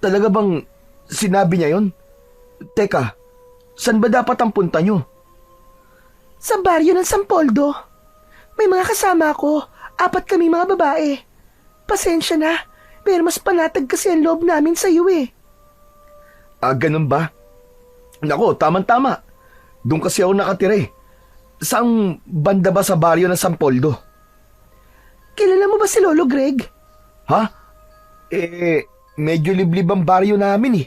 Talaga bang sinabi niya yon? Teka, saan ba dapat ang punta nyo? Sa baryo ng Sampoldo. May mga kasama ako, 4 kami mga babae. Pasensya na, pero mas panatag kasi ang loob namin sa iyo eh. Ganun ba? Nako, tamang-tama. Doon kasi ako nakatira eh. Saang banda ba sa baryo ng Sampoldo? Kilala mo ba si Lolo Greg? Ha? Medyo liblib ang baryo namin eh.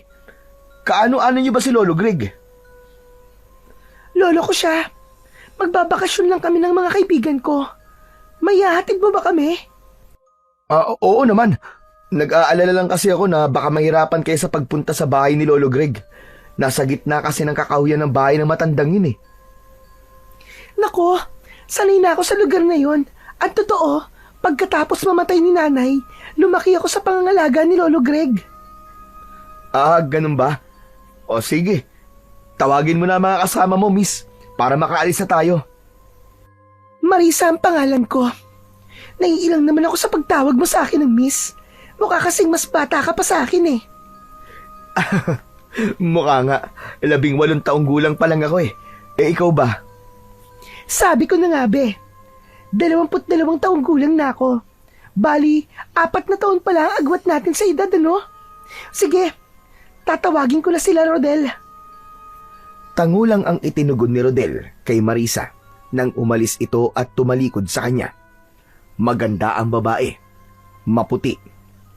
Kaano-ano niyo ba si Lolo Greg? Lolo ko siya. Magbabakasyon lang kami ng mga kaibigan ko. May hahatid mo ba kami? Oo naman. Nag-aalala lang kasi ako na baka mahirapan kayo sa pagpunta sa bahay ni Lolo Greg. Nasa gitna kasi ng kakahuyan ng bahay ng matandang yun eh. Nako, sanay na ako sa lugar na yon. At totoo, pagkatapos mamatay ni nanay, lumaki ako sa pangangalaga ni Lolo Greg. Ganun ba? O sige, tawagin mo na mga kasama mo, miss, para makaalis na tayo. Marisa ang pangalan ko. Naiilang naman ako sa pagtawag mo sa akin ng miss. Mukha kasing mas bata ka pa sa akin eh. Mukha nga, 18 taong gulang pa lang ako eh. Ikaw ba? Sabi ko na nga be, 22 taong gulang na ako. Bali, 4 na taon pa lang ang agwat natin sa edad, ano? Sige, tatawagin ko na sila, Rodel. Tangulang ang itinugon ni Rodel kay Marisa nang umalis ito at tumalikod sa kanya. Maganda ang babae, maputi,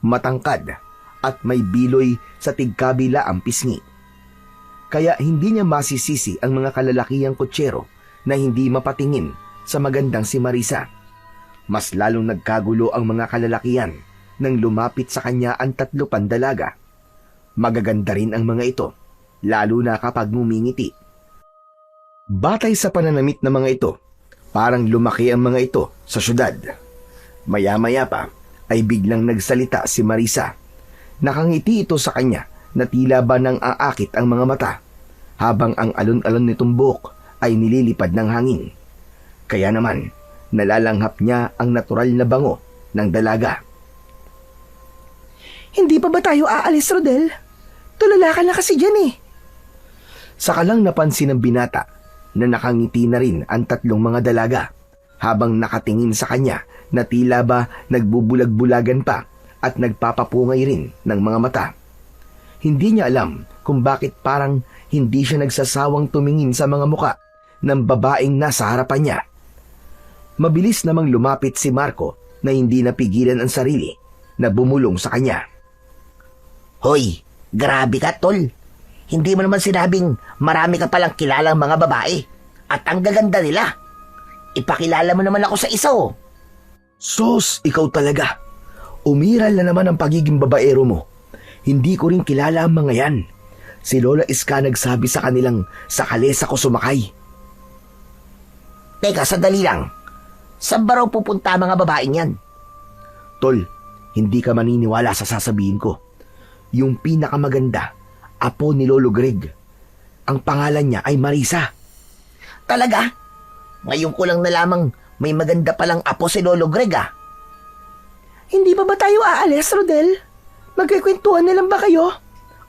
matangkad at may biloy sa tigkabila ang pisngi. Kaya hindi niya masisisi ang mga kalalakihang kutsero na hindi mapatingin sa magandang si Marisa. Mas lalong nagkagulo ang mga kalalakihan nang lumapit sa kanya ang 3 pandalaga. Magaganda rin ang mga ito, lalo na kapag ngumingiti. Batay sa pananamit ng mga ito, parang lumaki ang mga ito sa syudad. Maya-maya pa ay biglang nagsalita si Marisa. Nakangiti ito sa kanya na tila ba nang aakit ang mga mata, habang ang alon-alon nitong buhok ay nililipad ng hangin. Kaya naman, nalalanghap niya ang natural na bango ng dalaga. Hindi pa ba tayo aalis, Rodel? Tulala ka na kasi dyan eh. Saka lang napansin ng binata na nakangiti na rin ang 3 mga dalaga habang nakatingin sa kanya na tila ba nagbubulag-bulagan pa at nagpapapungay rin ng mga mata. Hindi niya alam kung bakit parang hindi siya nagsasawang tumingin sa mga muka ng babaeng nasa harapan niya. Mabilis namang lumapit si Marco na hindi napigilan ang sarili na bumulong sa kanya. Hoy, grabe ka, tol. Hindi mo naman sinabing marami ka palang kilalang mga babae. At ang gaganda nila. Ipakilala mo naman ako sa isa, oh. Sos, ikaw talaga. Umiral na naman ang pagiging babaero mo. Hindi ko rin kilala ang mga yan. Si Lola Iska nagsabi sa kanilang sa kalesa ko sumakay. Teka, sandali lang. Saan ba raw pupunta ang mga babaeng yan? Tol, hindi ka maniniwala sa sasabihin ko. Yung pinakamaganda, apo ni Lolo Greg. Ang pangalan niya ay Marisa. Talaga? Ngayon ko lang nalamang may maganda palang apo si Lolo Greg, ah. Hindi ba tayo aalis, Rodel? Magkikwentuhan na lang ba kayo?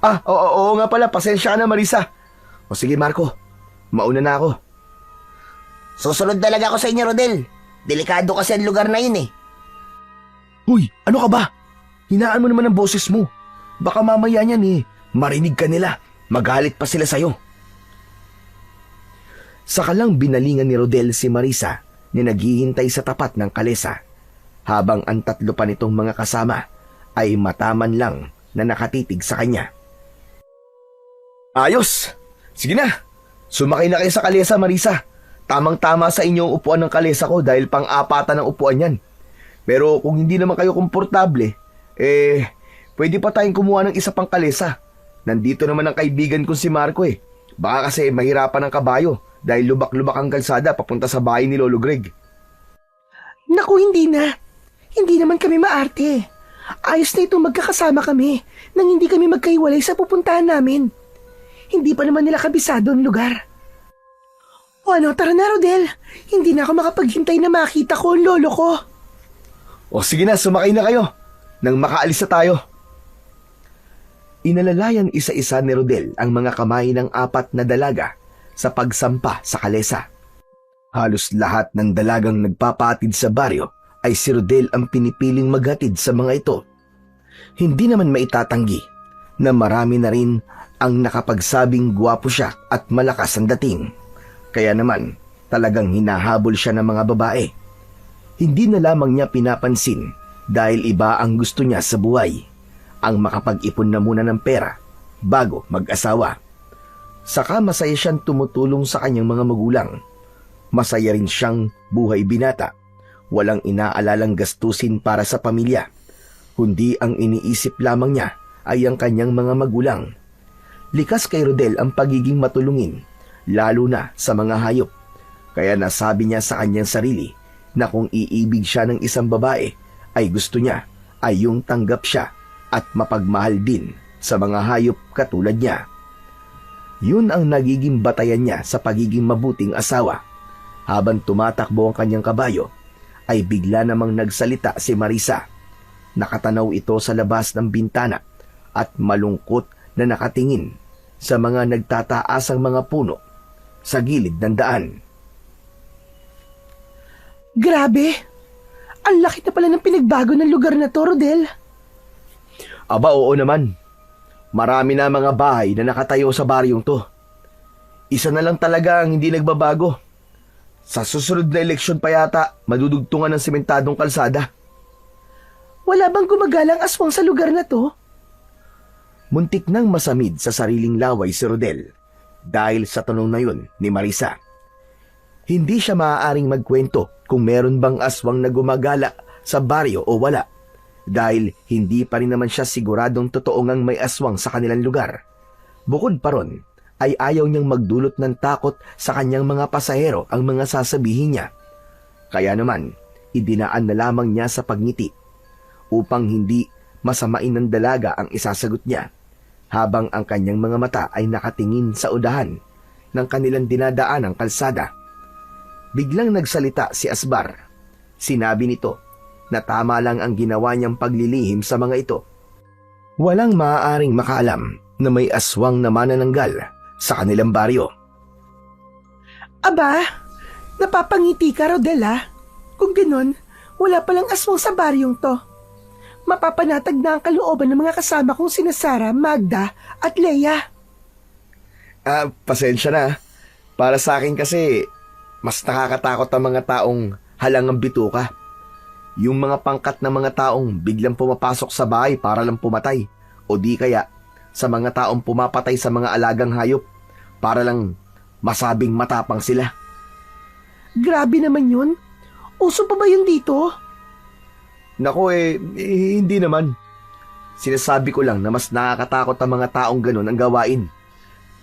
Oo nga pala, pasensya ka na Marisa. O sige Marco, mauna na ako. Susunod talaga ako sa inyo, Rodel. Delikado kasi ang lugar na yun, eh. Huy, ano ka ba? Hinaan mo naman ang boses mo. Baka mamaya niyan marinig ka nila. Magalit pa sila sa'yo. Saka lang binalingan ni Rodel si Marisa na naghihintay sa tapat ng kalesa, habang ang tatlo pa nitong mga kasama ay mataman lang na nakatitig sa kanya. Ayos! Sige na! Sumakay na kayo sa kalesa, Marisa. Tamang-tama sa inyong upuan ng kalesa ko dahil pang-apatan ng upuan yan. Pero kung hindi naman kayo komportable, pwede pa tayong kumuha ng isa pang kalesa. Nandito naman ang kaibigan kong si Marco eh. Baka kasi mahirapan ang kabayo dahil lubak-lubak ang kalsada papunta sa bahay ni Lolo Greg. Naku, hindi na. Hindi naman kami maarte. Ayos na ito magkakasama kami nang hindi kami magkaiwalay sa pupuntahan namin. Hindi pa naman nila kabisado ang lugar. O ano, tara na Rodel. Hindi na ako makapaghintay na makita ko ang lolo ko. O sige na, sumakay na kayo. Nang makaalis na tayo. Inalalayan isa-isa ni Rodel ang mga kamay ng apat na dalaga sa pagsampa sa kalesa. Halos lahat ng dalagang nagpapatid sa baryo ay si Rodel ang pinipiling maghatid sa mga ito. Hindi naman maitatanggi na marami na rin ang nakapagsabing gwapo siya at malakas ang dating. Kaya naman talagang hinahabol siya ng mga babae. Hindi na lamang niya pinapansin dahil iba ang gusto niya sa buhay, ang makapag-ipon na muna ng pera bago mag-asawa. Saka masaya siyang tumutulong sa kanyang mga magulang. Masaya rin siyang buhay binata. Walang inaalalang gastusin para sa pamilya, kundi ang iniisip lamang niya ay ang kanyang mga magulang. Likas kay Rodel ang pagiging matulungin, lalo na sa mga hayop. Kaya nasabi niya sa kanyang sarili na kung iibig siya ng isang babae, ay gusto niya ay yung tanggap siya at mapagmahal din sa mga hayop katulad niya. Yun ang nagiging batayan niya sa pagiging mabuting asawa. Habang tumatakbo ang kanyang kabayo, ay bigla namang nagsalita si Marisa. Nakatanaw ito sa labas ng bintana at malungkot na nakatingin sa mga nagtataasang mga puno sa gilid ng daan. Grabe! Ang laki na pala ng pinagbago ng lugar na to, Rodel. Aba, oo naman. Marami na mga bahay na nakatayo sa baryong to. Isa na lang talaga ang hindi nagbabago. Sa susunod na eleksyon pa yata, madudugtungan ng sementadong kalsada. Wala bang gumagalang aswang sa lugar na to? Muntik nang masamid sa sariling laway si Rodel dahil sa tanong na yun ni Marisa. Hindi siya maaaring magkwento kung meron bang aswang na gumagala sa baryo o wala dahil hindi pa rin naman siya siguradong totoo ngang may aswang sa kanilang lugar. Bukod pa ron, ay ayaw niyang magdulot ng takot sa kanyang mga pasahero ang mga sasabihin niya. Kaya naman, idinaan na lamang niya sa pagngiti upang hindi masamain ng dalaga ang isasagot niya habang ang kanyang mga mata ay nakatingin sa udahan ng kanilang dinadaanang kalsada. Biglang nagsalita si Asbar. Sinabi nito na tama lang ang ginawa niyang paglilihim sa mga ito. Walang maaaring makaalam na may aswang na manananggal sa kanilang baryo. Aba, napapangiti ka, Rodel, ah. Kung ganon, wala palang aswang sa baryong to. Mapapanatag na ang kalooban ng mga kasama kong sina Sarah, Magda at Leia. Pasensya na. Para sa akin kasi, mas nakakatakot ang mga taong halangang bituka. Yung mga pangkat ng mga taong biglang pumapasok sa bahay para lang pumatay, o di kaya sa mga taong pumapatay sa mga alagang hayop para lang masabing matapang sila. Grabe naman yun. Uso pa ba yun dito? Nako hindi naman. Sinasabi ko lang na mas nakakatakot ang mga taong ganun ang gawain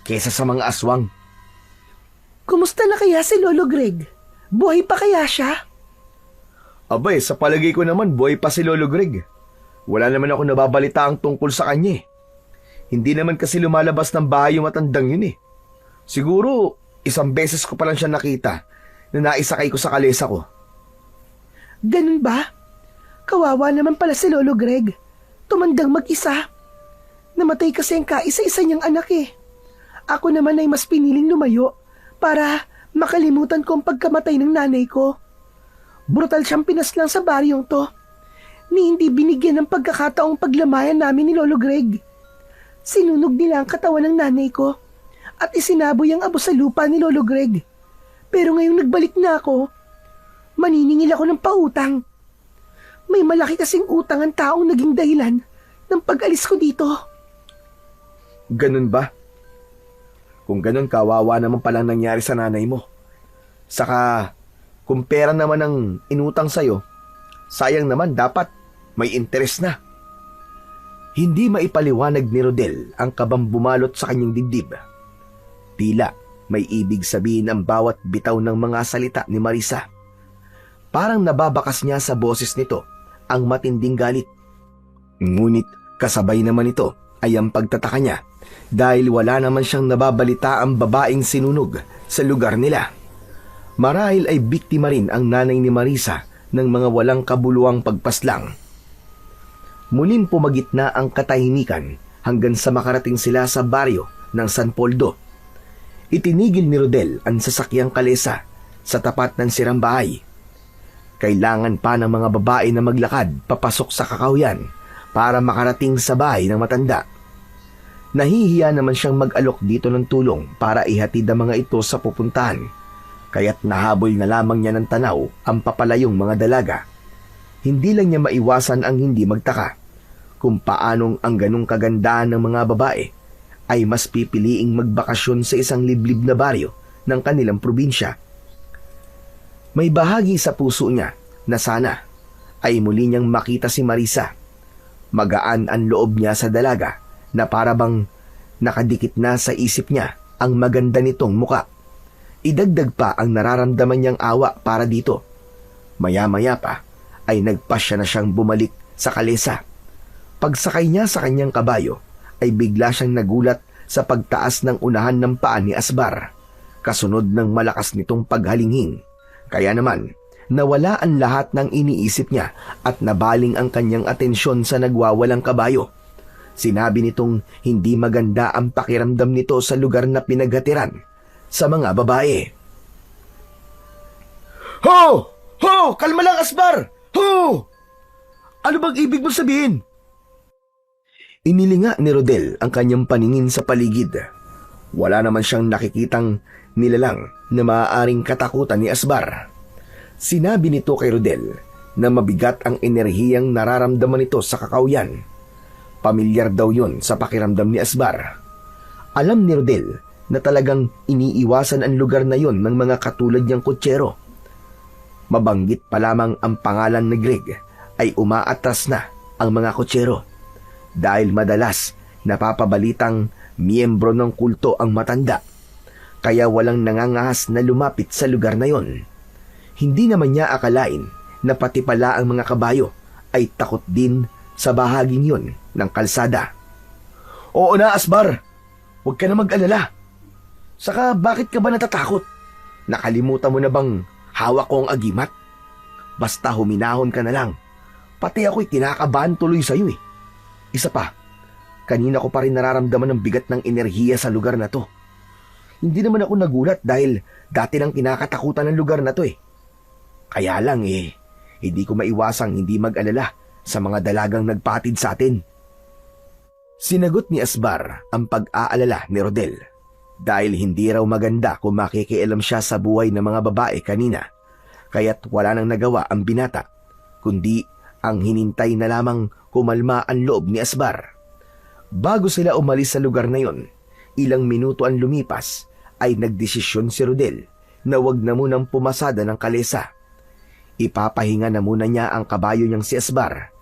kesa sa mga aswang. Kumusta na kaya si Lolo Greg? Buhay pa kaya siya? Abay, sa palagay ko naman, buhay pa si Lolo Greg. Wala naman ako nababalita ang tungkol sa kanya eh. Hindi naman kasi lumalabas ng bahay yung matandang yun eh. Siguro, isang beses ko pa lang siya nakita na naisakay ko sa kalesa ko. Ganun ba? Kawawa naman pala si Lolo Greg. Tumandang mag-isa. Namatay kasi ang kaisa-isa niyang anak eh. Ako naman ay mas piniling lumayo para makalimutan ko ang pagkamatay ng nanay ko. Brutal siyang pinaslang sa baryong to. Ni hindi binigyan ng pagkakataong paglamayan namin ni Lolo Greg. Sinunog nila ang katawan ng nanay ko at isinaboy ang abo sa lupa ni Lolo Greg. Pero ngayong nagbalik na ako, maniningil ako ng pautang. May malaki kasing utang ang taong naging dahilan ng pag-alis ko dito. Ganun ba? Kung ganun, kawawa naman palang nangyari sa nanay mo. Saka, kung pera naman ang inutang sa'yo, sayang naman dapat may interes na. Hindi maipaliwanag ni Rodel ang kabang bumalot sa kanyang dibdib. Tila may ibig sabihin ang bawat bitaw ng mga salita ni Marisa. Parang nababakas niya sa boses nito ang matinding galit. Ngunit kasabay naman ito ay ang pagtataka niya dahil wala naman siyang nababalita ang babaeng sinunog sa lugar nila. Marahil ay biktima rin ang nanay ni Marisa ng mga walang kabuluhang pagpaslang. Muling pumagitna ang katahimikan hanggang sa makarating sila sa baryo ng San Poldo. Itinigil ni Rodel ang sasakyang kalesa sa tapat ng sirang bahay. Kailangan pa ng mga babae na maglakad papasok sa kakawyan para makarating sa bahay ng matanda. Nahihiya naman siyang mag-alok dito ng tulong para ihatid ang mga ito sa pupuntahan. Kaya't nahabol na lamang niya ng tanaw ang papalayong mga dalaga. Hindi lang niya maiwasan ang hindi magtaka kung paanong ang ganong kagandahan ng mga babae ay mas pipiliing magbakasyon sa isang liblib na baryo ng kanilang probinsya. May bahagi sa puso niya na sana ay muli niyang makita si Marisa. Magaan ang loob niya sa dalaga na parabang nakadikit na sa isip niya ang maganda nitong muka. Idagdag pa ang nararamdaman niyang awa para dito. Maya-maya pa ay nagpasya na siyang bumalik sa kalesa. Pagsakay niya sa kanyang kabayo ay bigla siyang nagulat sa pagtaas ng unahan ng paa ni Asbar, kasunod ng malakas nitong paghalinghin. Kaya naman, nawala ang lahat ng iniisip niya at nabaling ang kanyang atensyon sa nagwawalang kabayo. Sinabi nitong hindi maganda ang pakiramdam nito sa lugar na pinaghatiran sa mga babae. Ho! Ho! Kalma lang, Asbar! Ho! Ano bang ibig mo sabihin? Inilinga ni Rodel ang kanyang paningin sa paligid. Wala naman siyang nakikitang nilalang na maaaring katakutan ni Asbar. Sinabi nito kay Rodel na mabigat ang enerhiyang nararamdaman nito sa kakawyan. Pamilyar daw yun sa pakiramdam ni Asbar. Alam ni Rodel na talagang iniiwasan ang lugar na yon ng mga katulad niyang kutsero. Mabanggit pa lamang ang pangalan ni Greg ay umaatras na ang mga kutsero dahil madalas napapabalitang miyembro ng kulto ang matanda, kaya walang nangangahas na lumapit sa lugar na yon. Hindi naman niya akalain na pati pala ang mga kabayo ay takot din sa bahaging yon ng kalsada. Oo na, Asbar. Huwag ka na mag-alala. Saka bakit ka ba natatakot? Nakalimutan mo na bang hawak ko ang agimat? Basta huminahon ka na lang. Pati ako'y kinakabahan tuloy sa'yo eh. Isa pa, kanina ko pa rin nararamdaman ang bigat ng enerhiya sa lugar na to. Hindi naman ako nagulat dahil dati nang kinakatakutan ng lugar na to eh. Kaya lang hindi ko maiwasang hindi mag-alala sa mga dalagang nagpatid sa atin. Sinagot ni Asbar ang pag-aalala ni Rodel dahil hindi raw maganda kung makikialam siya sa buhay ng mga babae kanina, kaya't wala nang nagawa ang binata kundi ang hinintay na lamang kumalma ang loob ni Asbar. Bago sila umalis sa lugar na yon, ilang minuto ang lumipas ay nagdesisyon si Rodel na wag na munang pumasada ng kalesa. Ipapahinga na muna niya ang kabayo niyang si Asbar.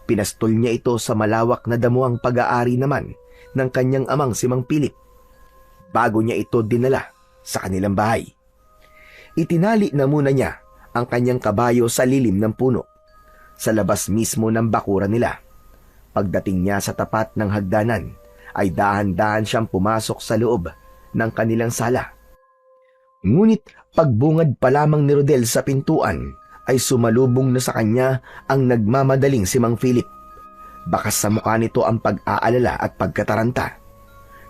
Pinastol niya ito sa malawak na damuang pag-aari naman ng kanyang amang si Mang Philip, bago niya ito dinala sa kanilang bahay. Itinali na muna niya ang kanyang kabayo sa lilim ng puno, sa labas mismo ng bakuran nila. Pagdating niya sa tapat ng hagdanan, ay dahan-dahan siyang pumasok sa loob ng kanilang sala. Ngunit pagbungad pa lamang ni Rodel sa pintuan, ay sumalubong na sa kanya ang nagmamadaling si Mang Philip. Bakas sa mukha nito ang pag-aalala at pagkataranta.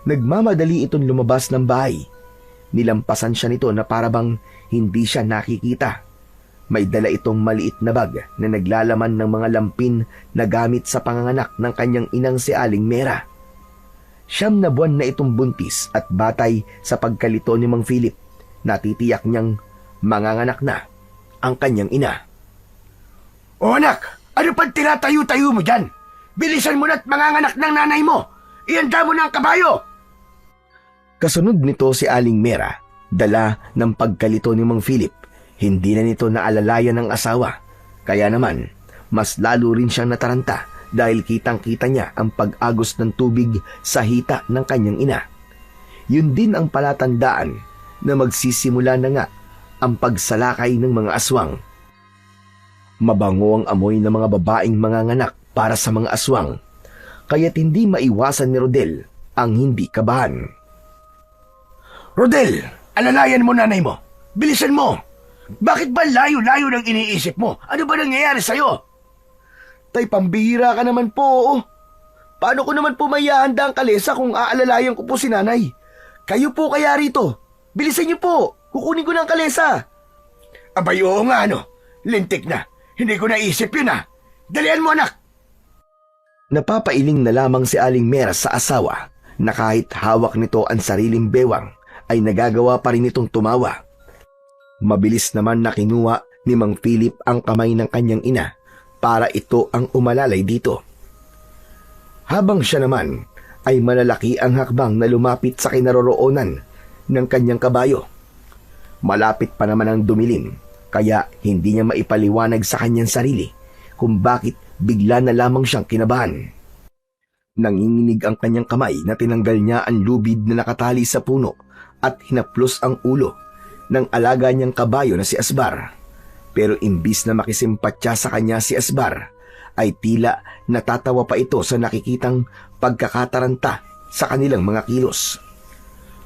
Nagmamadali itong lumabas ng bahay. Nilampasan siya nito na parabang hindi siya nakikita. May dala itong maliit na bag na naglalaman ng mga lampin na gamit sa panganganak ng kanyang inang si Aling Mera. 9 na buwan na itong buntis at batay sa pagkalito ni Mang Philip. Natitiyak niyang manganganak na ang kanyang ina. O anak, ano pang tinatayo-tayo mo dyan? Bilisan mo na't manganganak ng nanay mo. Ihanda mo na ang kabayo. Kasunod nito si Aling Mera, dala ng pagkalito ni Mang Philip. Hindi na nito naalalayan ng asawa. Kaya naman, mas lalo rin siyang nataranta dahil kitang-kita niya ang pag-agos ng tubig sa hita ng kanyang ina. Yun din ang palatandaan na magsisimula na nga ang pagsalakay ng mga aswang. Mabango ang amoy ng mga babaeng manganganak para sa mga aswang, kaya't hindi maiwasan ni Rodel ang hindi kabahan. Rodel, alalayan mo nanay mo. Bilisan mo. Bakit ba layo-layo ng iniisip mo? Ano ba nangyayari sa'yo? Tay, pambihira ka naman po. Paano ko naman po maihahanda ang kalesa kung aalalayan ko po si nanay? Kayo po kaya rito. Bilisan niyo po. Kukunin ko ng kalesa. Abay, oo nga ano. Lintik na. Hindi ko naisip yun ah. Dalian mo anak. Napapailing na lamang si Aling Mera sa asawa na kahit hawak nito ang sariling bewang ay nagagawa pa rin itong tumawa. Mabilis naman na kinuha ni Mang Philip ang kamay ng kanyang ina para ito ang umalalay dito. Habang siya naman ay malalaki ang hakbang na lumapit sa kinaroroonan ng kanyang kabayo. Malapit pa naman ang dumilim, kaya hindi niya maipaliwanag sa kanyang sarili kung bakit bigla na lamang siyang kinabahan. Nanginginig ang kanyang kamay na tinanggal niya ang lubid na nakatali sa puno at hinaplos ang ulo ng alaga niyang kabayo na si Asbar. Pero imbis na makisimpatya sa kanya si Asbar, ay tila natatawa pa ito sa nakikitang pagkakataranta sa kanilang mga kilos.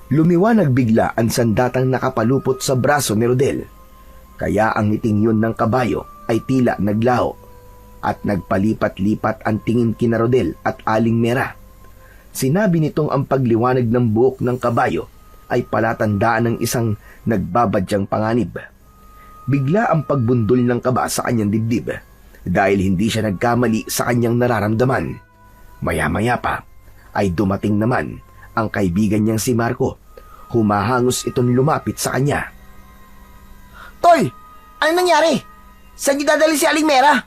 Lumiwanag bigla ang sandatang nakapalupot sa braso ni Rodel, kaya ang ngiting yun ng kabayo ay tila naglaho at nagpalipat-lipat ang tingin kina Rodel at Aling Mera. Sinabi nitong ang pagliwanag ng buhok ng kabayo ay palatandaan ng isang nagbabadyang panganib. Bigla ang pagbundol ng kaba sa kanyang dibdib dahil hindi siya nagkamali sa kanyang nararamdaman. Maya-maya pa ay dumating naman ang kaibigan niyang si Marco. Humahangos itong lumapit sa kanya. Tol, ano nangyari? Saan niyo dadali si Aling Mera?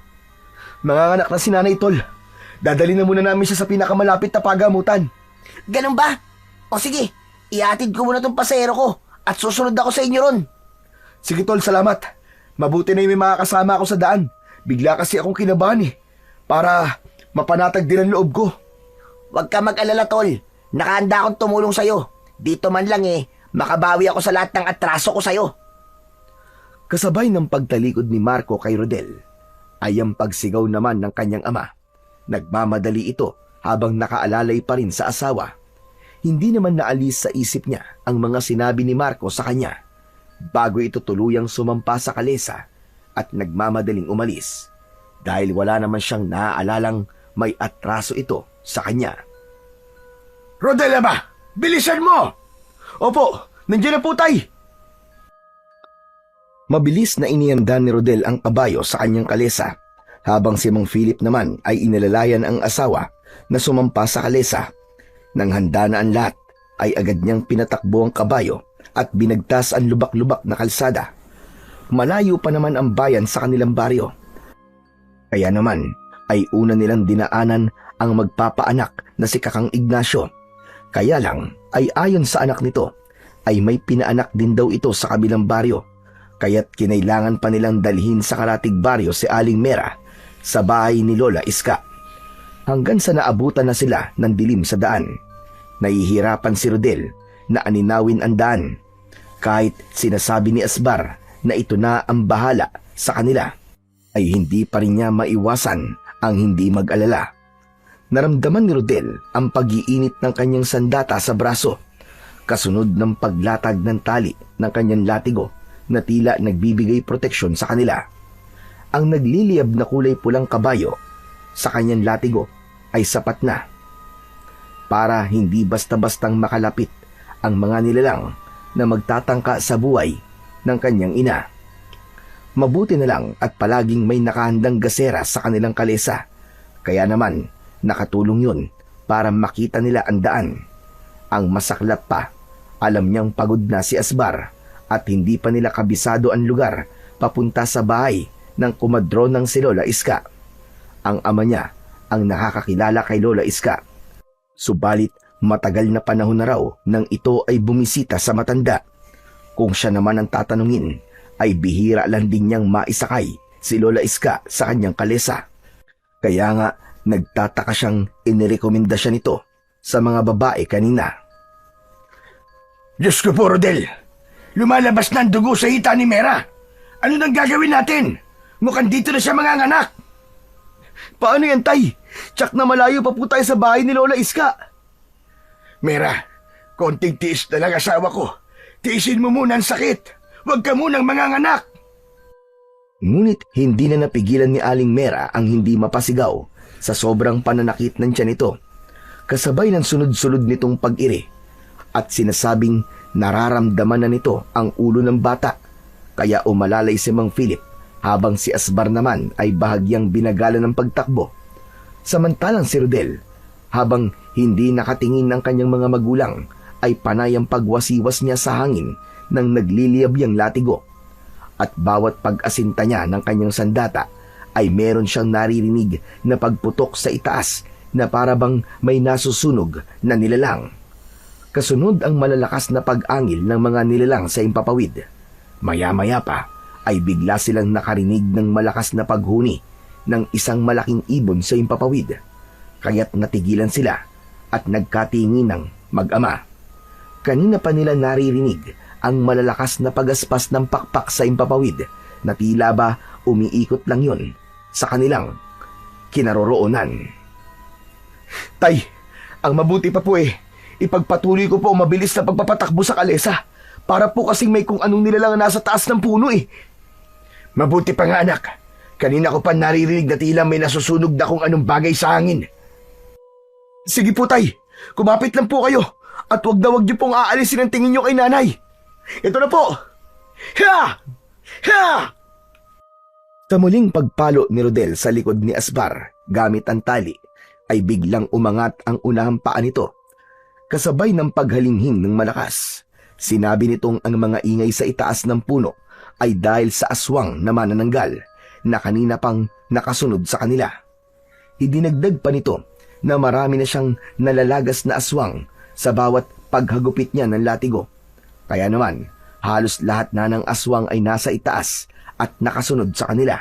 Manganganak na si Nanay Tol. Dadali na muna namin siya sa pinakamalapit na pagamutan. Ganun ba? O sige, iatid ko muna tong pasero ko at susunod ako sa inyo ron. Sige Tol, salamat. Mabuti na yung may mga kasama ako sa daan. Bigla kasi akong kinabahan para mapanatag din ang loob ko. Huwag ka mag-alala, Tol. Nakahanda akong tumulong sa'yo. Dito man lang makabawi ako sa lahat ng atraso ko sa'yo. Kasabay ng pagtalikod ni Marco kay Rodel, ay ang pagsigaw naman ng kanyang ama. Nagmamadali ito habang nakaalalay pa rin sa asawa. Hindi naman naalis sa isip niya ang mga sinabi ni Marco sa kanya bago ito tuluyang sumampa sa kalesa at nagmamadaling umalis dahil wala naman siyang naaalalang may atraso ito sa kanya. Rodel ba? Bilisan mo! Opo, nandiyan na po tay! Mabilis na inihanda ni Rodel ang kabayo sa kanyang kalesa, habang si Mang Philip naman ay inalalayan ang asawa na sumampa sa kalesa. Nang handa na ang lahat, ay agad niyang pinatakbo ang kabayo at binagtas ang lubak-lubak na kalsada. Malayo pa naman ang bayan sa kanilang baryo. Kaya naman ay una nilang dinaanan ang magpapaanak na si Kakang Ignacio. Kaya lang ay ayon sa anak nito ay may pinaanak din daw ito sa kabilang baryo, kaya't kinailangan pa nilang dalhin sa karatig baryo si Aling Mera sa bahay ni Lola Iska. Hanggang sa naabutan na sila ng dilim sa daan, nahihirapan si Rodel na aninawin ang daan. Kahit sinasabi ni Asbar na ito na ang bahala sa kanila, ay hindi pa rin niya maiwasan ang hindi mag-alala. Naramdaman ni Rodel ang pag-iinit ng kanyang sandata sa braso, kasunod ng paglatag ng tali ng kanyang latigo na tila nagbibigay proteksyon sa kanila. Ang nagliliyab na kulay pulang kabayo sa kanyang latigo ay sapat na para hindi basta-bastang makalapit ang mga nilalang na magtatangka sa buhay ng kanyang ina. Mabuti na lang at palaging may nakahandang gasera sa kanilang kalesa, kaya naman nakatulong yun para makita nila ang daan. Ang masaklap pa, alam niyang pagod na si Asbar at hindi pa nila kabisado ang lugar papunta sa bahay ng kumadron ng si Lola Iska. Ang ama niya ang nakakakilala kay Lola Iska. Subalit matagal na panahon na raw nang ito ay bumisita sa matanda. Kung siya naman ang tatanungin, ay bihira lang din niyang maisakay si Lola Iska sa kanyang kalesa. Kaya nga nagtataka siyang inirekomenda siya nito sa mga babae kanina. Diyos ko po, Rodel. Lumalabas na ang dugo sa hita ni Mera. Ano nang gagawin natin? Mukhang dito na siya manganganak. Paano yan, Tay? Tsak na malayo pa po tayo sa bahay ni Lola Iska. Mera, konting tiis na lang asawa ko. Tiisin mo muna ang sakit. Huwag ka munang manganganak. Ngunit hindi na napigilan ni Aling Mera ang hindi mapasigaw sa sobrang pananakit ng tiyan nito, kasabay ng sunod-sunod nitong pag-iri, at sinasabing nararamdaman na nito ang ulo ng bata, kaya umalalay si Mang Philip habang si Asbar naman ay bahagyang binagala ng pagtakbo. Samantalang si Rodel, habang hindi nakatingin ng kanyang mga magulang, ay panayang pagwasiwas niya sa hangin ng nagliliyab yang latigo. At bawat pag-asinta niya ng kanyang sandata ay meron siyang naririnig na pagputok sa itaas na parabang may nasusunog na nilalang. Kasunod ang malalakas na pag-angil ng mga nilalang sa impapawid. Maya-maya pa ay bigla silang nakarinig ng malakas na paghuni ng isang malaking ibon sa impapawid. Kaya't natigilan sila at nagkatingin ng mag-ama. Kanina pa nila naririnig ang malalakas na pagaspas ng pakpak sa impapawid na tila ba umiikot lang yun sa kanilang kinaroroonan. Tay, ang mabuti pa po ipagpatuloy ko po ang mabilis na pagpapatakbo sa kalesa para po kasing may kung anong nilalang nasa taas ng puno Mabuti pa nga, anak. Kanina ko pa naririnig na tila may nasusunog na kung anong bagay sa hangin. Sige po, Tay. Kumapit lang po kayo at wag niyo pong aalisin ang tingin niyo kay nanay. Ito na po! Ha! Ha! Sa muling pagpalo ni Rodel sa likod ni Asbar gamit ang tali, ay biglang umangat ang unahang paa nito. Kasabay ng paghalinghing ng malakas, sinabi nitong ang mga ingay sa itaas ng puno ay dahil sa aswang na manananggal na kanina pang nakasunod sa kanila. Idinagdag pa nito na marami na siyang nalalagas na aswang sa bawat paghagupit niya ng latigo. Kaya naman, halos lahat na ng aswang ay nasa itaas at nakasunod sa kanila.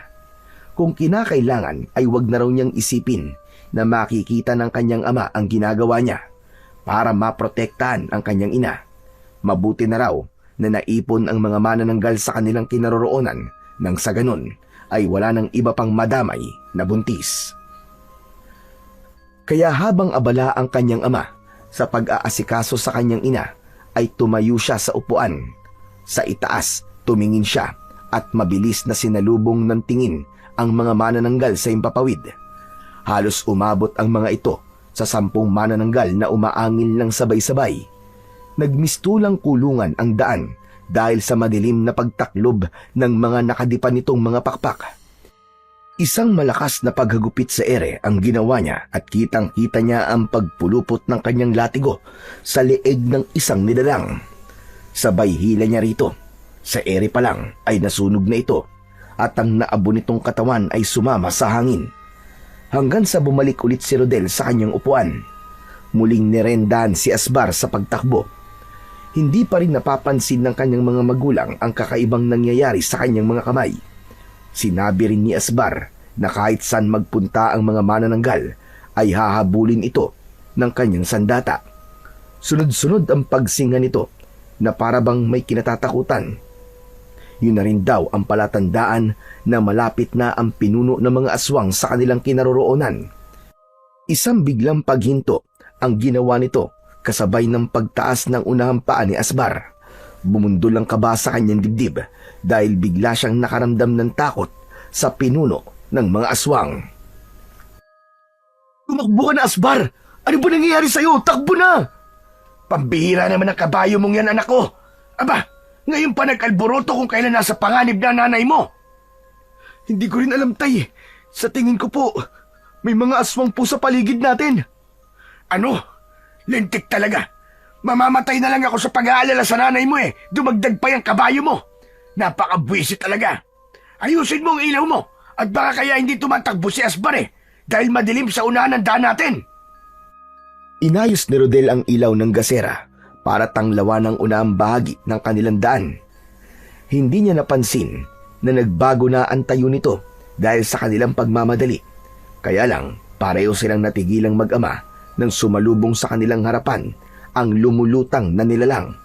Kung kinakailangan ay wag na raw niyang isipin na makikita ng kanyang ama ang ginagawa niya para maprotektahan ang kanyang ina. Mabuti na raw na naipon ang mga manananggal sa kanilang kinaroroonan nang sa ganun ay wala nang iba pang madamay na buntis. Kaya habang abala ang kanyang ama sa pag-aasikaso sa kanyang ina, ay tumayo siya sa upuan. Sa itaas, tumingin siya at mabilis na sinalubong ng tingin ang mga manananggal sa impapawid. Halos umabot ang mga ito sa 10 manananggal na umaangil ng sabay-sabay. Nagmistulang kulungan ang daan dahil sa madilim na pagtaklob ng mga nakadipan nitong mga pakpak. Isang malakas na paghagupit sa ere ang ginawa niya at kitang-kita niya ang pagpulupot ng kanyang latigo sa leeg ng isang nilalang. Sabay hila niya rito. Sa ere pa lang ay nasunog na ito at ang naabo nitong katawan ay sumama sa hangin. Hanggang sa bumalik ulit si Rodel sa kanyang upuan. Muling nirendahan si Asbar sa pagtakbo. Hindi pa rin napapansin ng kanyang mga magulang ang kakaibang nangyayari sa kanyang mga kamay. Sinabi rin ni Asbar na kahit saan magpunta ang mga manananggal ay hahabulin ito ng kanyang sandata. Sunod-sunod ang pagsinga nito na parabang may kinatatakutan. Yun na rin daw ang palatandaan na malapit na ang pinuno ng mga aswang sa kanilang kinaroroonan. Isang biglang paghinto ang ginawa nito kasabay ng pagtaas ng unahang paa ni Asbar. Bumundol ang kaba sa kanyang dibdib dahil bigla siyang nakaramdam ng takot sa pinuno ng mga aswang. Tumakbo ka na, Asbar! Ano ba nangyayari sa'yo? Takbo na! Pambihira naman ang kabayo mong yan, anak ko! Aba, ngayon pa nag-alboroto kung kailan nasa panganib na nanay mo! Hindi ko rin alam, Tay. Sa tingin ko po, may mga aswang po sa paligid natin. Ano? Lintik talaga! Mamamatay na lang ako sa pag-aalala sa nanay mo eh! Dumagdag pa yung kabayo mo! Napakabwisit talaga! Ayusin mo ang ilaw mo! At baka kaya hindi tumatakbo si Asbar eh! Dahil madilim sa unahan ng daan natin! Inayos ni Rodel ang ilaw ng gasera para tanglawan ang unang bahagi ng kanilang daan. Hindi niya napansin na nagbago na ang tayo nito dahil sa kanilang pagmamadali. Kaya lang, pareho silang natigilang mag-ama nang sumalubong sa kanilang harapan ang lumulutang na nilalang.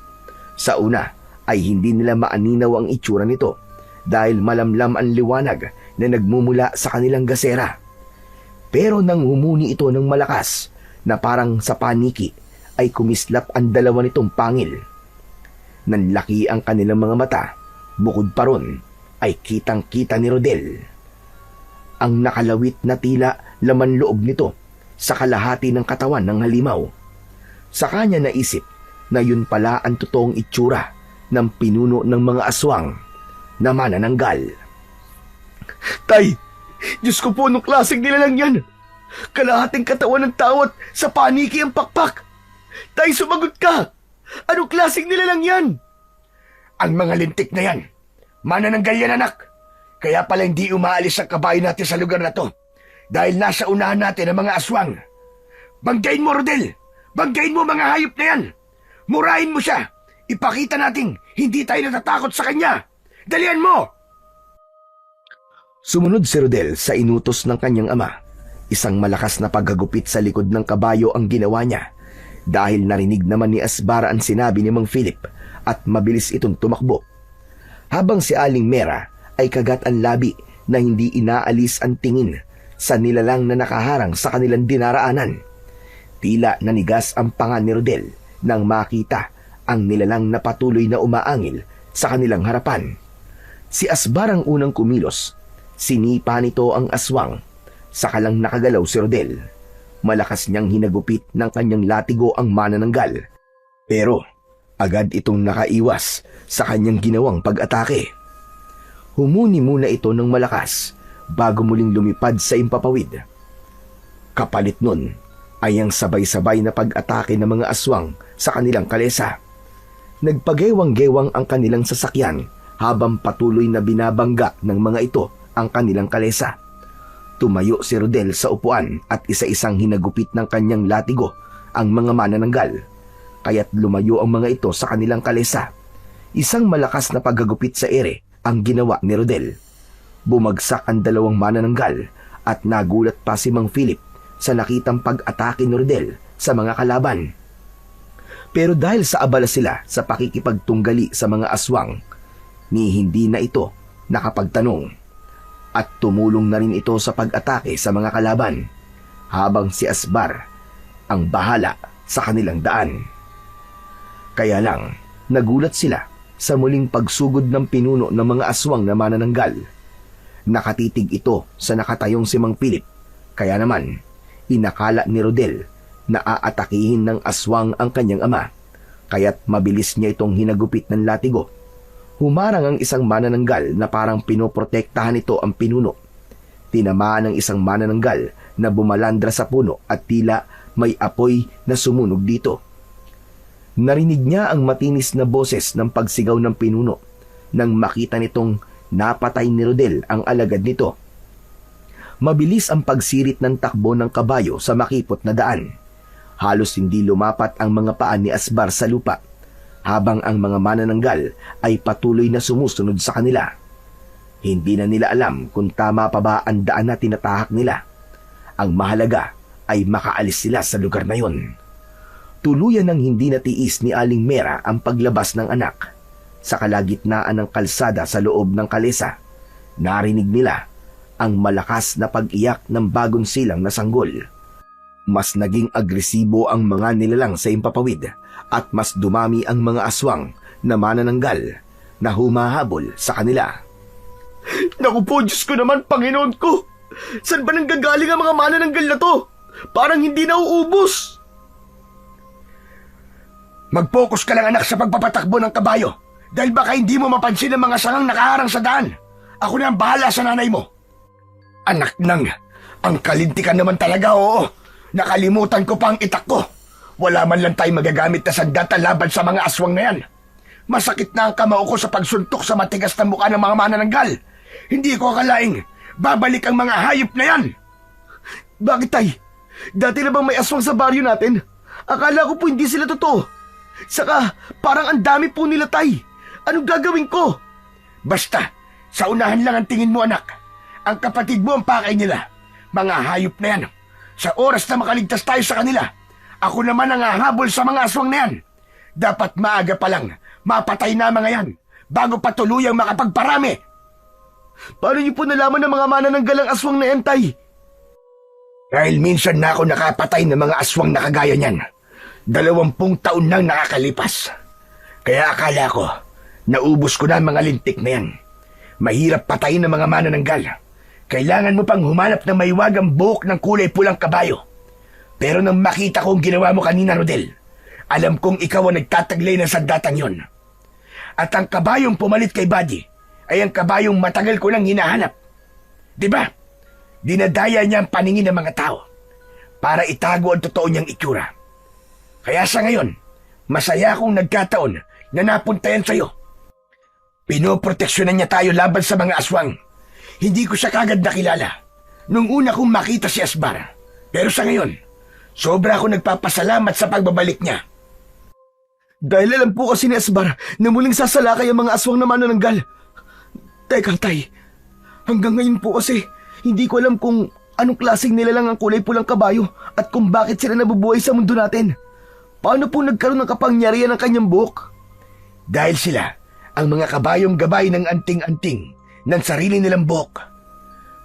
Sa una ay hindi nila maaninaw ang itsura nito dahil malamlam ang liwanag na nagmumula sa kanilang gasera. Pero nang humuni ito ng malakas na parang sa paniki, ay kumislap ang dalawa nitong pangil. Nanlaki ang kanilang mga mata, bukod pa ron ay kitang-kita ni Rodel ang nakalawit na tila laman loob nito sa kalahati ng katawan ng halimaw. Sa kanya naisip na yun pala ang totoong itsura ng pinuno ng mga aswang na manananggal. Tay, Diyos ko po, anong klaseng nilalang yan? Kalahating katawan ng tao at sa paniki ang pakpak. Tay, sumagot ka! Anong klaseng nilalang yan? Ang mga lintik na yan, manananggal yan, anak. Kaya pala hindi umaalis ang kabayo natin sa lugar na to dahil nasa unahan natin ang mga aswang. Banggain mo, Rodel! Banggain mo mga hayop na yan! Murahin mo siya! Ipakita nating hindi tayo natatakot sa kanya! Dalian mo! Sumunod si Rodel sa inutos ng kanyang ama. Isang malakas na paghagupit sa likod ng kabayo ang ginawa niya dahil narinig naman ni Asbar ang sinabi ni Mang Philip at mabilis itong tumakbo. Habang si Aling Mera ay kagat ang labi na hindi inaalis ang tingin sa nilalang na nakaharang sa kanilang dinaraanan. Tila nanigas ang panga ni Rodel nang makita ang nilalang na patuloy na umaangil sa kanilang harapan. Si Asbar ang unang kumilos. Sinipa nito ang aswang. Sakalang nakagalaw si Rodel. Malakas niyang hinagupit ng kanyang latigo ang manananggal. Pero agad itong nakaiwas sa kanyang ginawang pag-atake. Humuni muna ito ng malakas bago muling lumipad sa impapawid. Kapalit nun ay ang sabay-sabay na pag-atake ng mga aswang sa kanilang kalesa. Nagpagewang-gewang ang kanilang sasakyan habang patuloy na binabangga ng mga ito ang kanilang kalesa. Tumayo si Rodel sa upuan at isa-isang hinagupit ng kanyang latigo ang mga manananggal, kaya't lumayo ang mga ito sa kanilang kalesa. Isang malakas na paghagupit sa ere ang ginawa ni Rodel. Bumagsak ang dalawang manananggal at nagulat pa si Mang Philip sa nakitang pag-atake ni Rodel sa mga kalaban. Pero dahil sa abala sila sa pakikipagtunggali sa mga aswang, ni hindi na ito nakapagtanong. At tumulong na rin ito sa pag-atake sa mga kalaban, habang si Asbar ang bahala sa kanilang daan. Kaya lang, nagulat sila sa muling pagsugod ng pinuno ng mga aswang na manananggal. Nakatitig ito sa nakatayong si Mang Philip, kaya naman, inakala ni Rodel na aatakihin ng aswang ang kanyang ama, kaya't mabilis niya itong hinagupit ng latigo. Humarang ang isang manananggal na parang pinoprotektahan nito ang pinuno. Tinamaan ng isang manananggal na bumalandra sa puno at tila may apoy na sumunog dito. Narinig niya ang matinis na boses ng pagsigaw ng pinuno nang makita nitong napatay ni Rodel ang alagad nito. Mabilis ang pagsirit ng takbo ng kabayo sa makipot na daan. Halos hindi lumapat ang mga paa ni Asbar sa lupa, habang ang mga manananggal ay patuloy na sumusunod sa kanila. Hindi na nila alam kung tama pa ba ang daan na tinatahak nila. Ang mahalaga ay makaalis sila sa lugar na yon. Tuluyan ng hindi natiis ni Aling Mera ang paglabas ng anak. Sa kalagitnaan ng kalsada sa loob ng kalesa, narinig nila ang malakas na pag-iyak ng bagong silang na sanggol. Mas naging agresibo ang mga nilalang sa Impapawid at mas dumami ang mga aswang na manananggal na humahabol sa kanila. Naku po, Diyos ko naman, Panginoon ko! Saan ba nanggagaling ang mga manananggal na to? Parang hindi nauubos. Mag-focus ka lang, anak, sa pagpapatakbo ng kabayo, dahil baka hindi mo mapansin ang mga sangang nakaharang sa daan. Ako na ang bahala sa nanay mo. Anak nang, ang kalintikan naman talaga, oo. Nakalimutan ko pa ang itak ko. Wala man lang tayo magagamit na sandata laban sa mga aswang na yan. Masakit na ang kamao ko sa pagsuntok sa matigas na mukha ng mga manananggal. Hindi ko akalaing babalik ang mga hayop na yan. Bakit, Tay? Dati na bang may aswang sa baryo natin? Akala ko po hindi sila totoo. Saka, parang ang dami po nila, Tay. Anong gagawin ko? Basta, sa unahan lang ang tingin mo, anak. Ang kapatid mo ang pakay nila. Mga hayop na yan. Sa oras na makaligtas tayo sa kanila, ako naman ang hahabol sa mga aswang na yan. Dapat maaga pa lang, mapatay na mga yan, bago pa tuluyang makapagparami. Paano niyo po nalaman ng mga manananggalang aswang na yan, Tay? Dahil minsan na ako nakapatay ng mga aswang na kagaya niyan. 20 taon nang nakakalipas. Kaya akala ko, naubos ko na ang mga lintik na yan. Mahirap patayin ng mga manananggal. Kailangan mo pang humanap ng maiwagang buhok ng kulay pulang kabayo. Pero nang makita ko ang ginawa mo kanina, Rodel, alam kong ikaw ang nagtataglay ng sandatang yon. At ang kabayong pumalit kay Buddy ay ang kabayong matagal ko nang hinahanap. Diba? Dinadaya niya ang paningin ng mga tao para itago ang totoo niyang itsura. Kaya sa ngayon, masaya akong nagkataon na napunta yan sa'yo. Pinoproteksyonan niya tayo laban sa mga aswang. Hindi ko siya kagad nakilala nung una kong makita si Asbar. Pero sa ngayon, sobra ako nagpapasalamat sa pagbabalik niya. Dahil alam po kasi ni Asbar na muling sasalakay ang mga aswang na manananggal. Teka, Tay. Hanggang ngayon po kasi, hindi ko alam kung anong klaseng nilalang ang kulay pulang kabayo at kung bakit sila nabubuhay sa mundo natin. Paano po nagkaroon ng kapangyarihan ng kanyang buhok? Dahil sila ang mga kabayong gabay ng anting-anting ng sarili nilang buhok.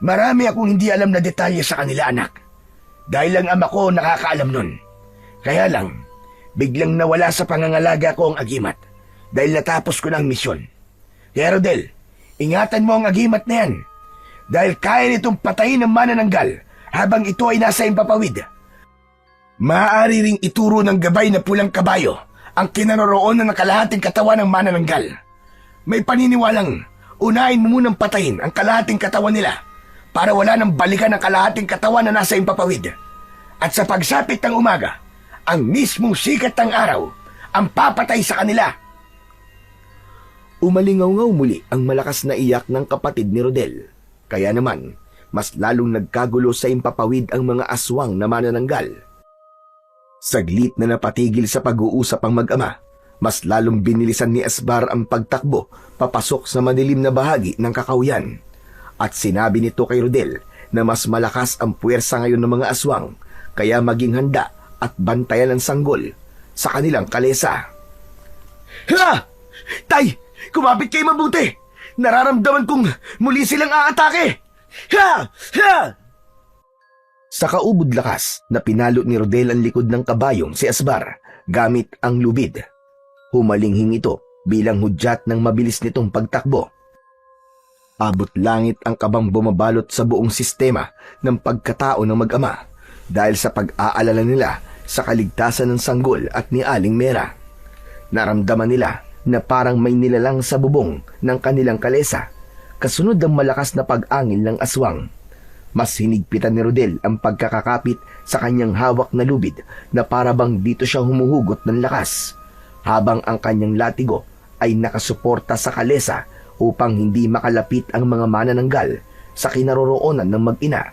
Marami akong hindi alam na detalye sa kanila, anak. Dahil ang ama ko nakakaalam nun. Kaya lang, biglang nawala sa pangangalaga ko ang agimat dahil natapos ko na ang misyon. Kaya Rodel, ingatan mo ang agimat na yan dahil kaya nitong patayin ng manananggal habang ito ay nasa Impapawid. Maaari ring ituro ng gabay na pulang kabayo ang kinaroroonan ng kalahating katawan ng manananggal. May paniniwalang unahin mo munang patayin ang kalahating katawan nila para wala nang balikan ang kalahating katawan na nasa Impapawid. At sa pagsapit ng umaga, ang mismong sikat ng araw ang papatay sa kanila. Umalingaw-ngaw muli ang malakas na iyak ng kapatid ni Rodel. Kaya naman, mas lalong nagkagulo sa Impapawid ang mga aswang na manananggal. Saglit na napatigil sa pag-uusap ang mag-ama, mas lalong binilisan ni Asbar ang pagtakbo papasok sa madilim na bahagi ng kakawyan. At sinabi nito kay Rodel na mas malakas ang puwersa ngayon ng mga aswang, kaya maging handa at bantayan ang sanggol sa kanilang kalesa. Ha! Tay! Kumapit kayo mabuti! Nararamdaman kong muli silang aatake! Ha! Ha! Sa kaubod lakas na pinalo ni Rodel ang likod ng kabayong si Asbar gamit ang lubid. Humalinghing ito bilang hudyat ng mabilis nitong pagtakbo. Abot langit ang kabang bumabalot sa buong sistema ng pagkatao ng mag-ama dahil sa pag-aalala nila sa kaligtasan ng sanggol at ni Aling Mera. Naramdaman nila na parang may nilalang sa bubong ng kanilang kalesa, kasunod ng malakas na pag-angin ng aswang. Mas hinigpitan ni Rodel ang pagkakakapit sa kanyang hawak na lubid na parabang dito siya humuhugot ng lakas, habang ang kanyang latigo ay nakasuporta sa kalesa upang hindi makalapit ang mga manananggal sa kinaroroonan ng mag-ina.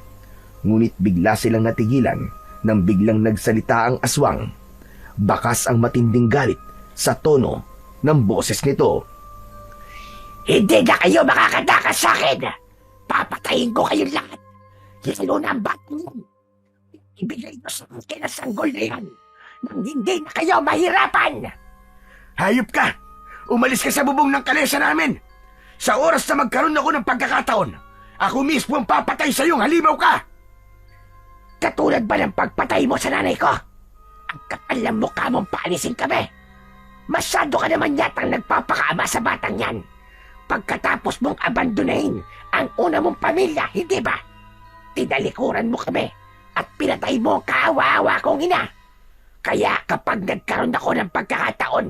Ngunit bigla silang natigilan nang biglang nagsalita ang aswang. Bakas ang matinding galit sa tono ng boses nito. Hindi na kayo makakatakas sa akin! Papatayin ko kayong lahat! Lalo na ang bat niyo! Ibigay ko sa akin ang sanggol na yan nang hindi na kayo mahirapan! Hayop ka! Umalis ka sa bubong ng kalesa namin! Sa oras na magkaroon ako ng pagkakataon, ako mismo ang papatay sa iyong halimaw ka! Katulad ba ng pagpatay mo sa nanay ko? Ang kapal ng mukha mong paalisin kami! Masyado ka naman yatang nagpapakaama sa batang yan! Pagkatapos mong abandonahin ang una mong pamilya, hindi ba? Tinalikuran mo kami at pinatay mo ang kaawa-awa kong ina. Kaya kapag nagkaroon ako ng pagkakataon,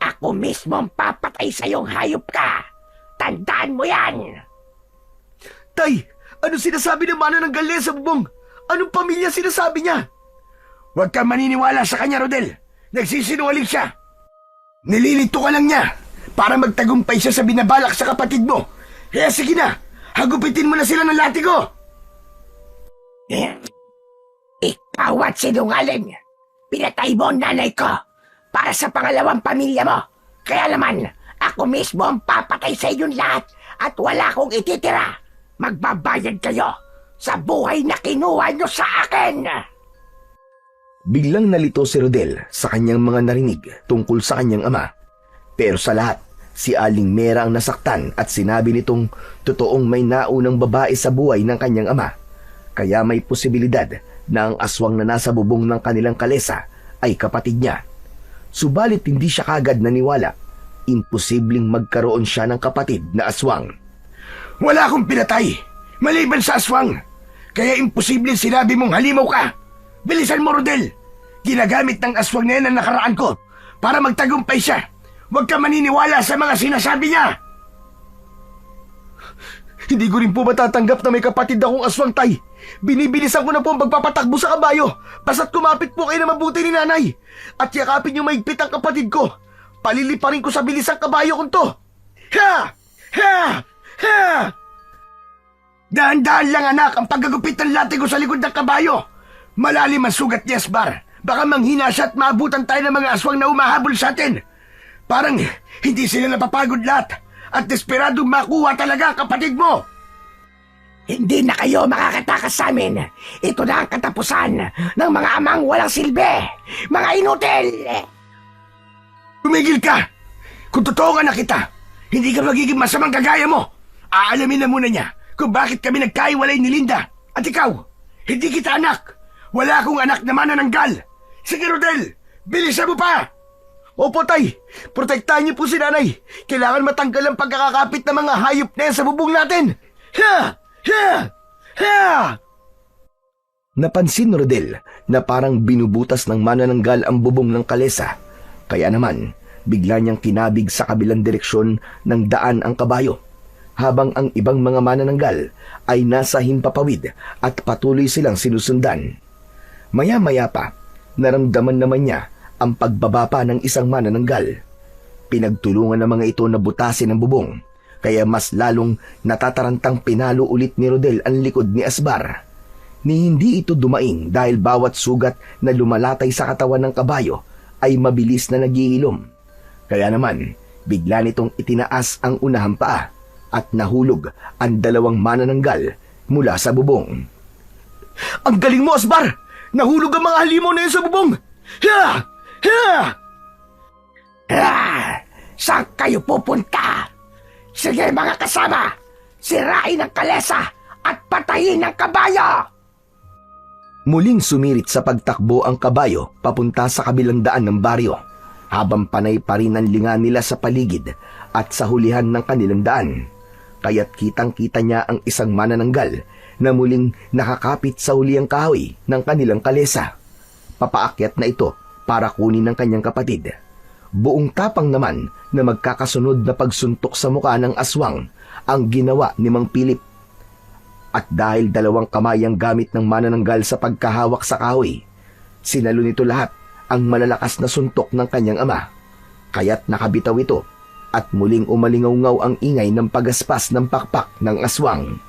ako mismo ang papatay sa iyong hayop ka. Tandaan mo yan! Tay! Ano sinasabi ng manananggal niya sa bubong? Anong pamilya sinasabi niya? Huwag kang maniniwala sa kanya, Rodel. Nagsisinungaling siya. Nililito ka lang niya para magtagumpay siya sa binabalak sa kapatid mo. Kaya sige na, hagupitin mo na sila ng latigo. Ikaw at sinungaling! Pinatay mo ang nanay ko para sa pangalawang pamilya mo. Kaya naman, ako mismo ang papatay sa inyong lahat at wala akong ititira. Magbabayad kayo sa buhay na kinuha nyo sa akin! Biglang nalito si Rodel sa kanyang mga narinig tungkol sa kanyang ama. Pero sa lahat, si Aling Mera ang nasaktan at sinabi nitong totoong may naunang babae sa buhay ng kanyang ama. Kaya may posibilidad na ang aswang na nasa bubong ng kanilang kalesa ay kapatid niya. Subalit hindi siya kagad naniwala. Imposibleng magkaroon siya ng kapatid na aswang. Wala akong pinatay, maliban sa aswang. Kaya imposibleng sinabi mong halimaw ka. Bilisan mo, Rodel. Ginagamit ng aswang na yan ang nakaraan ko para magtagumpay siya. Huwag ka maniniwala sa mga sinasabi niya. Hindi ko rin po matatanggap na may kapatid akong aswang, Tay. Binibilisan ko na po ang magpapatakbo sa kabayo. Basta't kumapit po kayo na mabuti ni nanay. At yakapin niyo maigpit ang kapatid ko. Paliliparin ko sa bilis ang kabayo kong to. Ha! Ha! Ha! Dahan-dahan lang, anak, ang paggagupit ng latigo sa likod ng kabayo. Malalim ang sugat ni Asbar. Baka manghina siya at maabutan tayo ng mga aswang na umahabol sa atin. Parang hindi sila napapagod lahat at desperadong makuha talaga ang kapatid mo. Hindi na kayo makakatakas sa amin. Ito na ang katapusan ng mga amang walang silbi. Mga inutil! Tumigil ka! Kung totoo nga na kita, hindi ka magiging masamang kagaya mo. Aalamin na muna niya kung bakit kami nagkaiwalay ni Linda. At ikaw, hindi kita anak. Wala akong anak na manananggal. Sige, Rodel, bilisan mo pa! Opo, Tay. Protektahan niyo po si nanay. Kailangan matanggal ang pagkakakapit ng mga hayop na yan sa bubong natin. Ha! Ha! Ha! Napansin ni Rodel na parang binubutas ng manananggal ang bubong ng kalesa. Kaya naman, bigla niyang kinabig sa kabilang direksyon ng daan ang kabayo. Habang ang ibang mga manananggal ay nasa himpapawid at patuloy silang sinusundan. Maya-maya pa, naramdaman naman niya ang pagbaba pa ng isang manananggal. Pinagtulungan ng mga ito na butasin ang bubong, kaya mas lalong natatarantang pinalo ulit ni Rodel ang likod ni Asbar. Ni hindi ito dumaing dahil bawat sugat na lumalatay sa katawan ng kabayo ay mabilis na nagiilom. Kaya naman, bigla nitong itinaas ang unahang paa at nahulog ang dalawang manananggal mula sa bubong. Ang galing mo, Asbar! Nahulog ang mga halimaw na yun sa bubong! Ha! Ha! Saan kayo pupunta? Sige mga kasama, sirain ang kalesa at patayin ang kabayo! Muling sumirit sa pagtakbo ang kabayo papunta sa kabilang daan ng baryo, habang panay pa rin ang linga nila sa paligid at sa hulihan ng kanilang daan. Kaya't kitang-kita niya ang isang manananggal na muling nakakapit sa huliang kahoy ng kanilang kalesa. Papaakyat na ito para kunin ng kanyang kapatid. Buong tapang naman na magkakasunod na pagsuntok sa mukha ng aswang ang ginawa ni Mang Pilip. At dahil dalawang kamay ang gamit ng manananggal sa pagkahawak sa kahoy, sinalo nito lahat ang malalakas na suntok ng kanyang ama. Kaya't nakabitaw ito at muling umalingaw-ngaw ang ingay ng pagaspas ng pakpak ng aswang.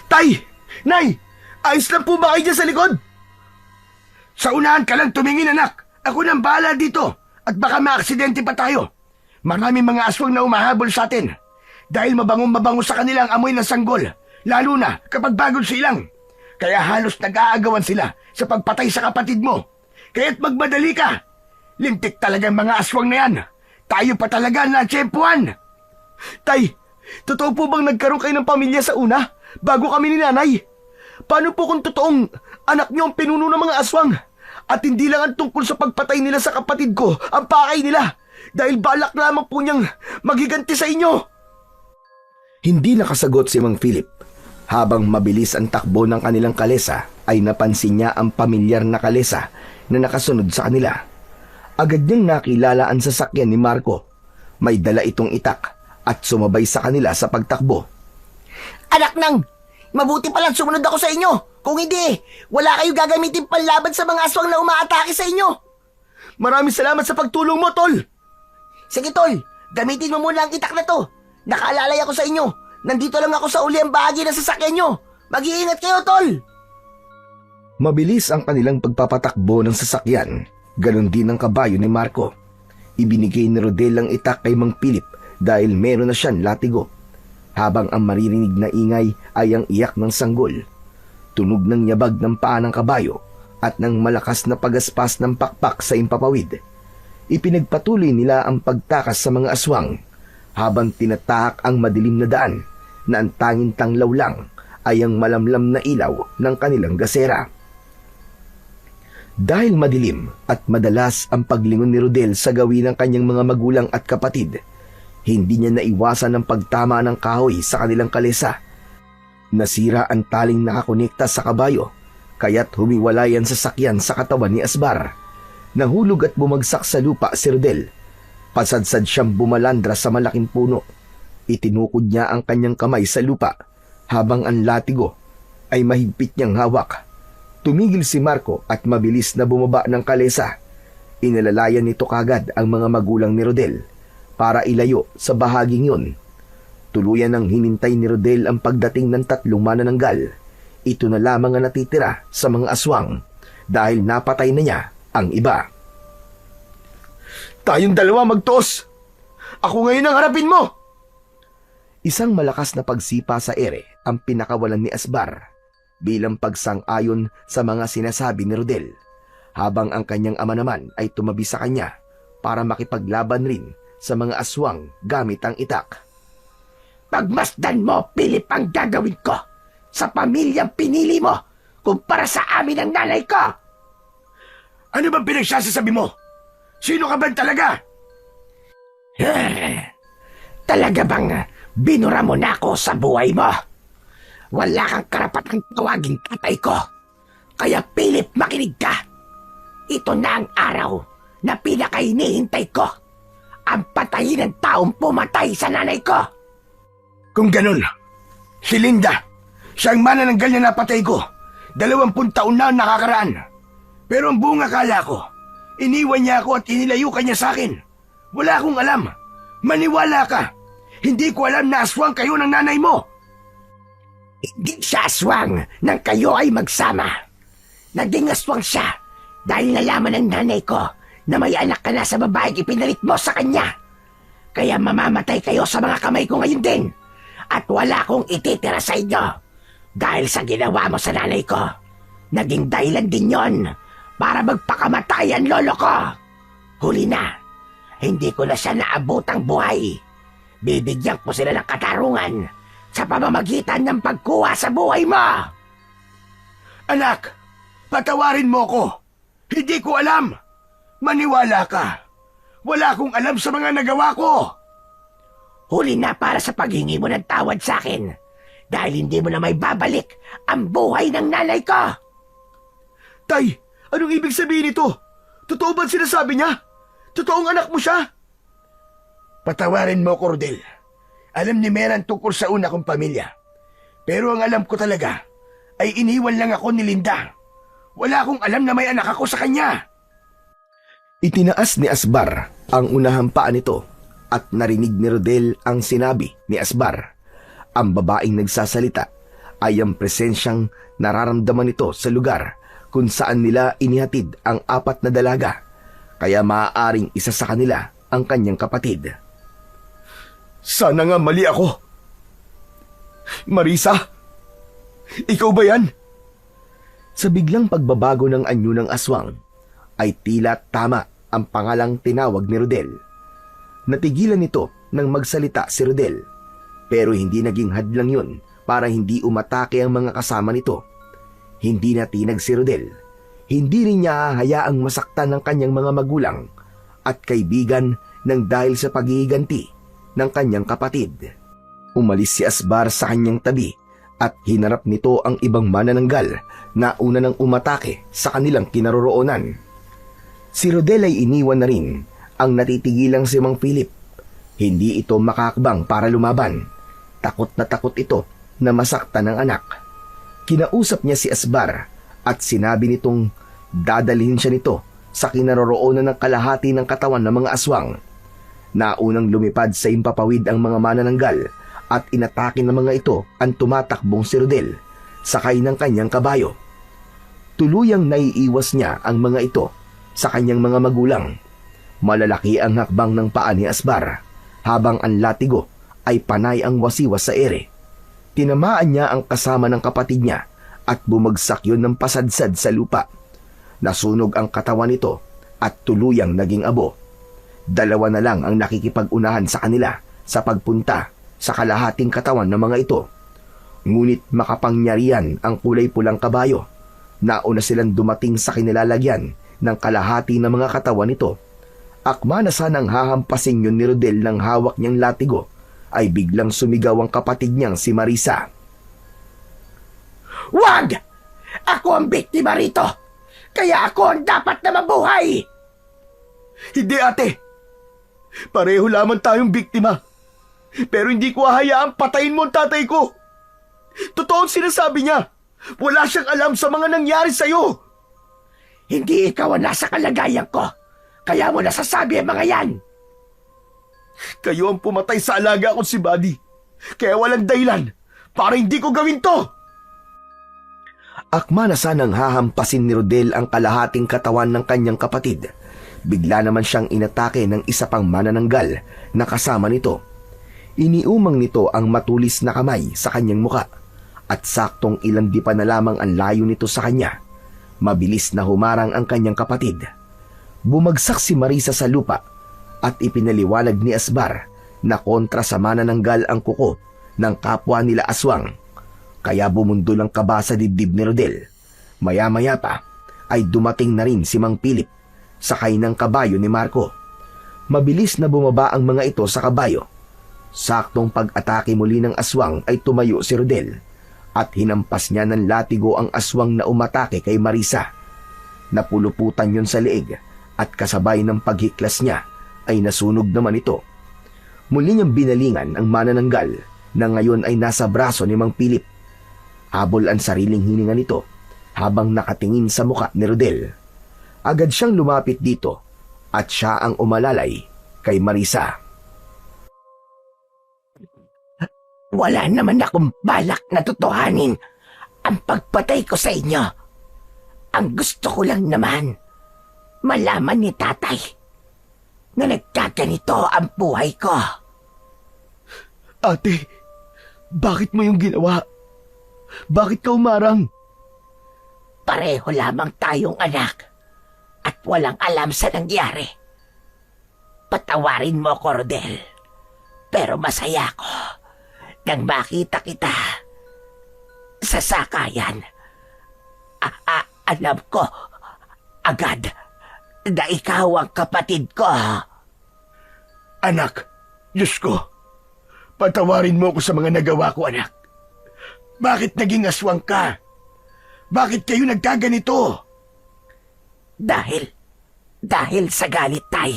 Tay! Nay! Ayos lang po ba kayo dyan sa likod? Sa unahan ka lang tumingin, anak. Ako nang bahala dito. At baka maaksidente pa tayo. Maraming mga aswang na umahabol sa atin. Dahil mabangong-mabango sa kanilang amoy ng sanggol. Lalo na kapag bagong silang. Kaya halos nag-aagawan sila sa pagpatay sa kapatid mo. Kaya't magmadali ka. Lintik talagang mga aswang na yan. Tayo pa talaga na tsempuan. Tay, totoo po bang nagkaroon kayo ng pamilya sa una, bago kami ni nanay? Paano po kung totoong anak niyo ang pinuno ng mga aswang? At hindi lang ang tungkol sa pagpatay nila sa kapatid ko ang pakay nila, dahil balak lamang po niyang magiganti sa inyo. Hindi nakasagot si Mang Philip. Habang mabilis ang takbo ng kanilang kalesa, ay napansin niya ang pamilyar na kalesa na nakasunod sa kanila. Agad niyang nakilala ang sasakyan ni Marco. May dala itong itak at sumabay sa kanila sa pagtakbo. Anak nang, mabuti palang sumunod ako sa inyo. Kung hindi, wala kayo gagamitin panlaban sa mga aswang na umaatake sa inyo. Maraming salamat sa pagtulong mo, Tol. Sige, Tol, gamitin mo muna ang itak na to. Nakaalalay ako sa inyo. Nandito lang ako sa uliang bahagi ng sasakyan nyo. Mag-iingat kayo, Tol. Mabilis ang kanilang pagpapatakbo ng sasakyan. Ganon din ang kabayo ni Marco. Ibinigay ni Rodel ang itak kay Mang Philip dahil meron na siyang latigo. Habang ang maririnig na ingay ay ang iyak ng sanggol. Tunog ng yabag ng paa ng kabayo at ng malakas na pagaspas ng pakpak sa impapawid. Ipinagpatuloy nila ang pagtakas sa mga aswang habang tinatahak ang madilim na daan na ang tanging tanglaw lang ay ang malamlam na ilaw ng kanilang gasera. Dahil madilim at madalas ang paglingon ni Rodel sa gawin ng kanyang mga magulang at kapatid, hindi niya naiwasan ang pagtama ng kahoy sa kanilang kalesa. Nasira ang taling nakakonekta sa kabayo, kaya't humiwalay ang sasakyan sa katawan ni Asbar. Nahulog at bumagsak sa lupa si Rodel. Pasadsad siyang bumalandra sa malaking puno. Itinukod niya ang kanyang kamay sa lupa habang ang latigo ay mahigpit niyang hawak. Tumigil si Marco at mabilis na bumaba ng kalesa. Inalalayan nito kagad ang mga magulang ni Rodel para ilayo sa bahaging yun. Tuluyan ng hinintay ni Rodel ang pagdating ng 3 manananggal. Ito na lamang ang natitira sa mga aswang dahil napatay na niya ang iba. Tayong dalawa magtos. Ako ngayon ang harapin mo. Isang malakas na pagsipa sa ere ang pinakawalan ni Asbar bilang pagsang-ayon sa mga sinasabi ni Rodel, habang ang kanyang ama naman ay tumabi sa kanya para makipaglaban rin sa mga aswang gamit ang itak. Pagmasdan mo, Philip, ang gagawin ko sa pamilyang pinili mo kumpara sa amin ang nanay ko. Ano bang pinagsasasabi mo? Sino ka ba talaga? Talaga bang binura mo na ako sa buhay mo? Wala kang karapatang tawagin tatay ko. Kaya Philip, makinig ka. Ito na ang araw na pinakahinihintay ko. Ang patayin ng taong pumatay sa nanay ko. Kung ganun, si Linda, siyang manananggal na napatay ko. 20 taon na ang nakakaraan. Pero ang buong akala ko, iniwan niya ako at inilayo ka niya sa akin. Wala akong alam. Maniwala ka. Hindi ko alam na aswang kayo ng nanay mo. Hindi siya aswang nang kayo ay magsama. Naging aswang siya dahil nalaman ng nanay ko na may anak ka na sa babaeng ipinalit mo sa kanya. Kaya mamamatay kayo sa mga kamay ko ngayon din. At wala akong ititira sa inyo. Dahil sa ginawa mo sa nanay ko, naging dahilan din yon para magpakamatay ang lolo ko. Huli na, hindi ko na siya naabotang buhay. Bibigyan ko sila ng katarungan sa pamamagitan ng pagkuha sa buhay mo. Anak, patawarin mo ko. Hindi ko alam. Maniwala ka. Wala akong alam sa mga nagawa ko. Huli na para sa paghingi mo ng tawad sa akin dahil hindi mo na may babalik ang buhay ng nanay ko. Tay, anong ibig sabihin nito? Totoo ba sinasabi niya? Totoong anak mo siya? Patawarin mo ko, Rodel. Alam ni Meran tungkol sa una kong pamilya. Pero ang alam ko talaga ay iniwan lang ako ni Linda. Wala akong alam na may anak ako sa kanya. Itinaas ni Asbar ang unahang paa nito at narinig ni Rodel ang sinabi ni Asbar. Ang babaeng nagsasalita ay ang presensyang nararamdaman nito sa lugar kung saan nila inihatid ang 4 na dalaga, kaya maaaring isa sa kanila ang kanyang kapatid. Sana nga mali ako. Marisa, ikaw ba yan? Sa biglang pagbabago ng anyo ng aswang, ay tila tama ang pangalang tinawag ni Rodel. Natigilan nito nang magsalita si Rodel, pero hindi naging hadlang yun para hindi umatake ang mga kasama nito. Hindi natinag si Rodel. Hindi rin niya hahayaang masaktan ng kanyang mga magulang at kaibigan nang dahil sa paghihiganti ng kanyang kapatid. Umalis si Asbar sa kanyang tabi at hinarap nito ang ibang manananggal na una nang umatake sa kanilang kinaroroonan. Si Rodel ay iniwan na rin ang natitigilang si Mang Philip. Hindi ito makakbang para lumaban. Takot na takot ito na masaktan ng anak. Kinausap niya si Asbar at sinabi nitong dadalhin siya nito sa kinaroroonan ng kalahati ng katawan ng mga aswang. Naunang lumipad sa impapawid ang mga manananggal at inatake ng mga ito ang tumatakbong si Rodel sakay ng kanyang kabayo. Tuluyang naiiwas niya ang mga ito sa kanyang mga magulang. Malalaki ang hakbang ng paa ni Asbar habang ang latigo ay panay ang wasiwas sa ere. Tinamaan niya ang kasama ng kapatid niya at bumagsak yun ng pasadsad sa lupa. Nasunog ang katawan nito at tuluyang naging abo. 2 na lang ang nakikipag-unahan sa kanila sa pagpunta sa kalahating katawan ng mga ito. Ngunit makapangyarihan ang kulay pulang kabayo. Nauna silang dumating sa kinilalagyan ng kalahati ng mga katawan nito. Akma na sanang hahampasin yun ni Rodel ng hawak niyang latigo, ay biglang sumigaw ang kapatid niyang si Marisa. Wag! Ako ang biktima rito! Kaya ako ang dapat na mabuhay! Hindi, ate. Pareho lamang tayong biktima. Pero hindi ko hahayaang patayin mo ang tatay ko. Totoo ang sinasabi niya. Wala siyang alam sa mga nangyari sa'yo. Hindi ikaw ang nasa kalagayan ko. Kaya mo nasasabi ang mga yan. Kayo ang pumatay sa alaga ko si Buddy. Kaya walang dahilan para hindi ko gawin to. Akma na sanang hahampasin ni Rodel ang kalahating katawan ng kanyang kapatid. Bigla naman siyang inatake ng isa pang manananggal na kasama nito. Iniumang nito ang matulis na kamay sa kanyang muka at saktong ilandi pa na lamang ang layo nito sa kanya. Mabilis na humarang ang kanyang kapatid. Bumagsak si Marisa sa lupa at ipinaliwanag ni Asbar na kontra sa manananggal ang kuko ng kapwa nila aswang. Kaya bumundol ang kaba sa dibdib ni Rodel. Maya-maya pa ay dumating na rin si Mang Philip sakay ng kabayo ni Marco. Mabilis na bumaba ang mga ito sa kabayo. Saktong pag-atake muli ng aswang ay tumayo si Rodel at hinampas niya ng latigo ang aswang na umatake kay Marisa. Napuluputan yun sa leeg at kasabay ng paghiklas niya ay nasunog naman ito. Muli niyang binalingan ang manananggal na ngayon ay nasa braso ni Mang Philip. Habol ang sariling hininga nito habang nakatingin sa muka ni Rodel. Agad siyang lumapit dito at siya ang umalalay kay Marisa. Wala naman akong balak na tutuhanin ang pagpatay ko sa inyo. Ang gusto ko lang naman, malaman ni tatay na nagkaganito ang buhay ko. Ate, bakit mo yung ginawa? Bakit ka umarang? Pareho lamang tayong anak at walang alam sa nangyari. Patawarin mo ko, Rodel. Pero masaya ko nang makita kita sa sakayan. Alam ko agad na ikaw ang kapatid ko. Anak, Diyos ko, patawarin mo ko sa mga nagawa ko, anak. Bakit naging aswang ka? Bakit kayo nagkaganito? Dahil sa galit, tay.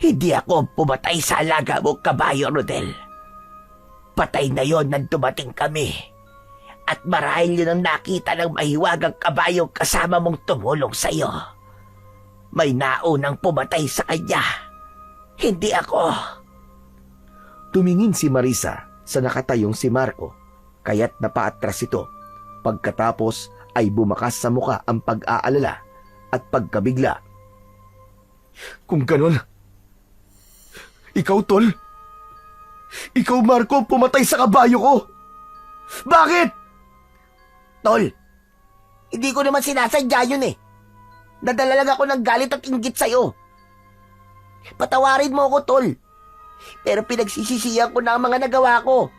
Hindi ako pumatay sa alaga mong kabayo, Rodel. Patay na yon nang dumating kami. At marahil yun ang nakita ng mahiwagang kabayong kasama mong tumulong sa'yo. May naunang pumatay sa kanya. Hindi ako. Tumingin si Marisa sa nakatayong si Marco, kaya't napaatras ito. Pagkatapos ay bumakas sa muka ang pag-aalala at pagkabigla. Kung ganon, ikaw, Tol? Ikaw, Marco, pumatay sa kabayo ko? Bakit? Tol, hindi ko naman sinasadya yun eh. Nadala lang ako ng galit at inggit sa'yo. Patawarin mo ako, Tol. Pero pinagsisisihan ko na ang mga nagawa ko.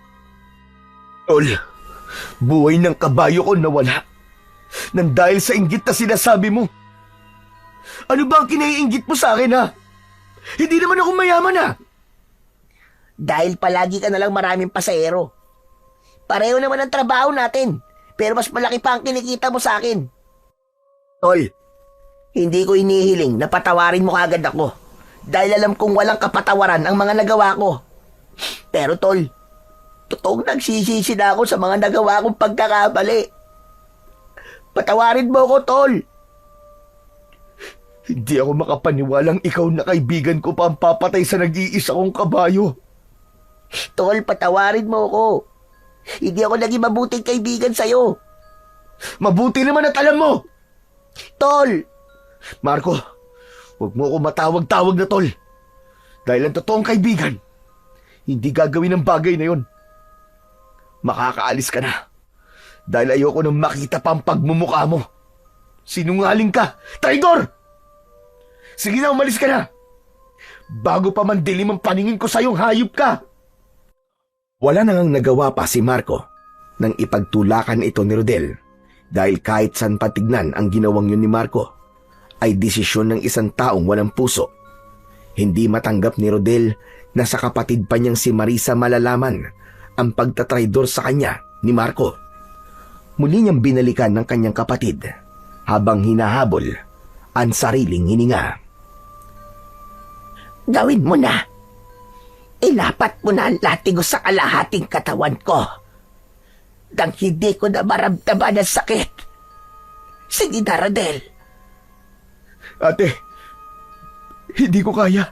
Tol, buhay ng kabayo ko nawala nang dahil sa inggit na sinasabi mo. Ano ba ang kinaiinggit mo sa akin, ha? Hindi naman ako mayaman, ha? Dahil palagi ka na lang maraming pasahero. Pareho naman ang trabaho natin, pero mas malaki pa ang kinikita mo sa akin. Tol, hindi ko inihiling na patawarin mo kagad ako. Dahil alam kong walang kapatawaran ang mga nagawa ko. Pero Tol, totoong nagsisisi na ako sa mga nagawa kong pagkakamali. Patawarin mo ako, Tol. Hindi ako makapaniwalang ikaw na kaibigan ko pa ang papatay sa nag-iisa kong kabayo. Tol, patawarin mo ako. Hindi ako naging mabuting kaibigan sa'yo. Mabuti naman at alam mo. Tol! Marco, huwag mo ako matawag-tawag na Tol. Dahil ang totoong kaibigan, hindi gagawin ang bagay na yon. Makakaalis ka na. Dahil ayoko nang makita pa ang pagmumukha mo. Sinungaling ka, traidor! Sige na, umalis ka na. Bago pa man dilim ang paningin ko sa'yong hayop ka. Wala nang nagawa pa si Marco nang ipagtulakan ito ni Rodel dahil kahit saan patignan ang ginawang yun ni Marco ay desisyon ng isang taong walang puso. Hindi matanggap ni Rodel na sa kapatid pa niyang si Marisa malalaman ang pagtatraidor sa kanya ni Marco. Muli niyang binalikan ng kanyang kapatid habang hinahabol ang sariling hininga. Gawin mo na. Ilapat mo na ang latigo sa kalahating katawan ko. Nang hindi ko na maramdaman ang sakit. Sige na, Rodel. Ate, hindi ko kaya.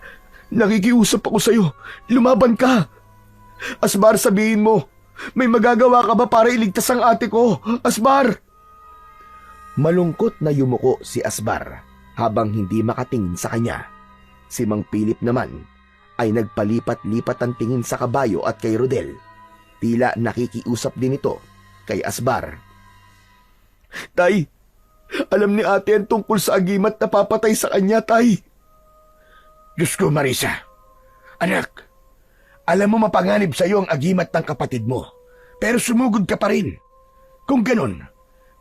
Nakikiusap ako sa'yo. Lumaban ka. Asbar, sabihin mo, may magagawa ka ba para iligtas ang ate ko? Asbar! Malungkot na yumuko si Asbar habang hindi makatingin sa kanya. Si Mang Philip naman ay nagpalipat-lipat ang tingin sa kabayo at kay Rodel. Tila nakikiusap din ito kay Asbar. Tay, alam ni ate ang tungkol sa agimat na papatay sa kanya, Tay. Diyos ko, Marisa. Anak, alam mo mapanganib sa'yo ang agimat ng kapatid mo, pero sumugod ka pa rin. Kung ganon,